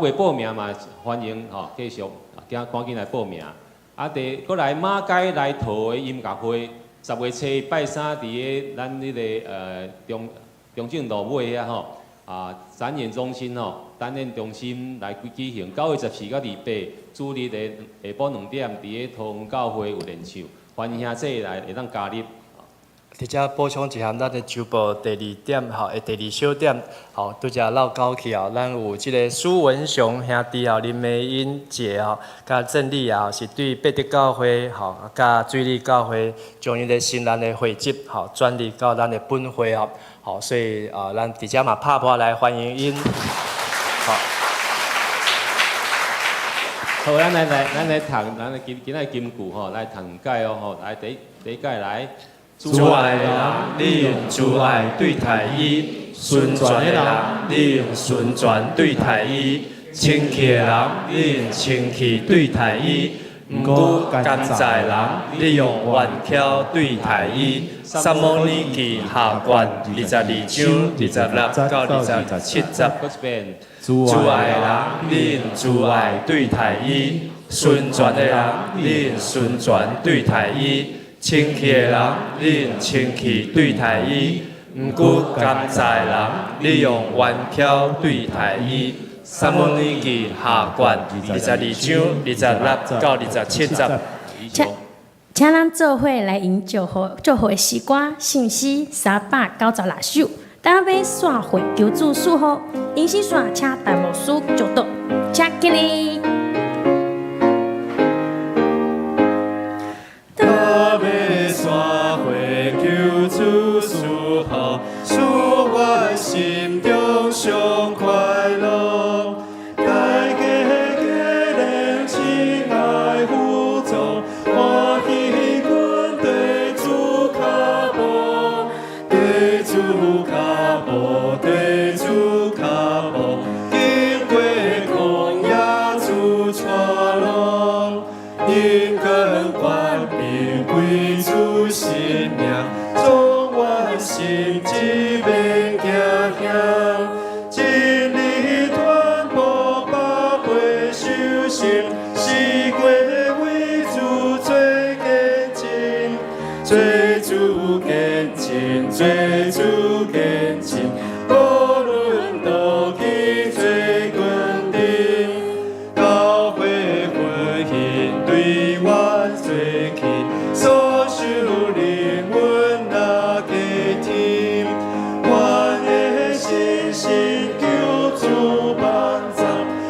未报名嘛，欢迎吼，继续赶紧来报名。搁来马街来桃的音乐会，10月7拜3伫个咱迄个中正路尾遐吼，展演中心吼，展演中心来举行。9月14到28，主日的下晡2点，伫个桃园教会有练唱，欢迎兄弟来会当加入。伫遮补充一项，咱的周报第2点吼，第2小点吼，拄则唠到去吼，咱有即个苏文雄兄弟吼，林美英姐吼，甲郑丽啊，是对八德教会吼，甲水利教会将伊个新兰的会籍吼，转入到咱的本会吼，所以咱伫遮嘛拍破来欢迎因，好。好，咱来读，咱今仔金句吼，来读解哦吼，来第一解来。主爱的人，你用主爱对待伊；顺转的人，你用顺转对待伊；清气的人，你用清气对待伊；毋过甘在的人，你用圆巧对待伊。萨摩尼记下卷22章26到27节。主爱的人，你用主爱对待伊；顺转的人，你用顺转对待伊。清气的人，你用清气对待伊；毋过甘在的人，你用圆巧对待伊。撒母耳记下卷22章26到27节。请咱做伙来吟祝福的诗歌信息396首，等要散会求助属后，因时线请大牧师就读，请敬礼。散会求主赐福，使我心中上快乐。大家能亲爱互助，欢喜阮地主脚步，地主脚步，地主脚步，经过旷野主带路，因根冠并归主性命，总完心只免惊吓，真理传播百倍修行，是过为主做见证，做主见证，做做主见证，无论倒去做军人，教会回应对阮做起，所受灵魂那加添，阮的信心救主万载，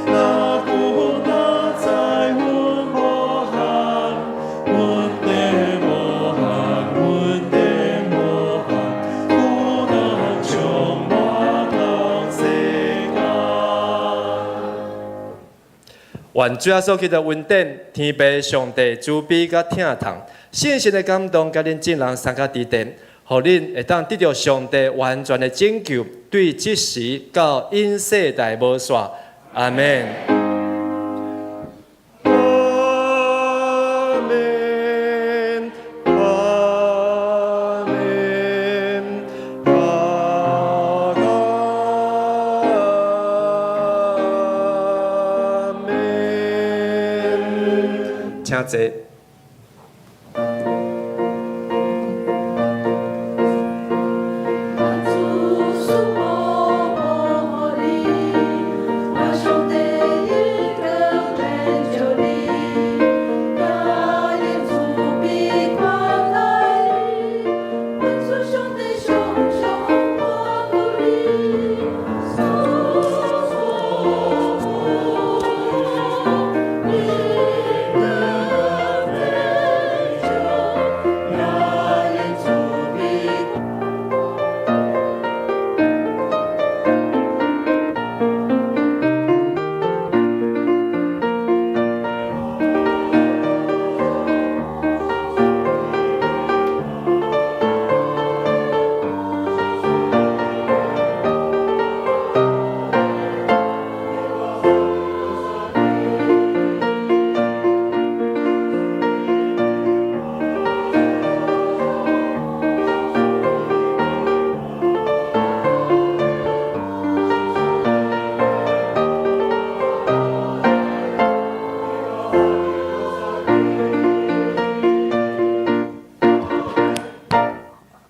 那苦那在阮无限，阮的无限，阮的无限，苦难充满全世界。愿主耶稣基督恩典、天父上帝慈悲甲疼痛、信心的感动，甲恁众人三甲伫地，互恁会当得到上帝完全的拯救，对即时到因世代无煞。阿门。阿门，阿门，阿门。请坐。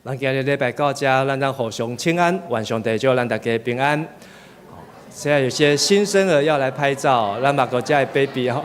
咱今日礼拜到这，咱当互相请安，愿上帝祝咱大家平安。现在有些新生儿要来拍照，咱马国家的 baby 哦。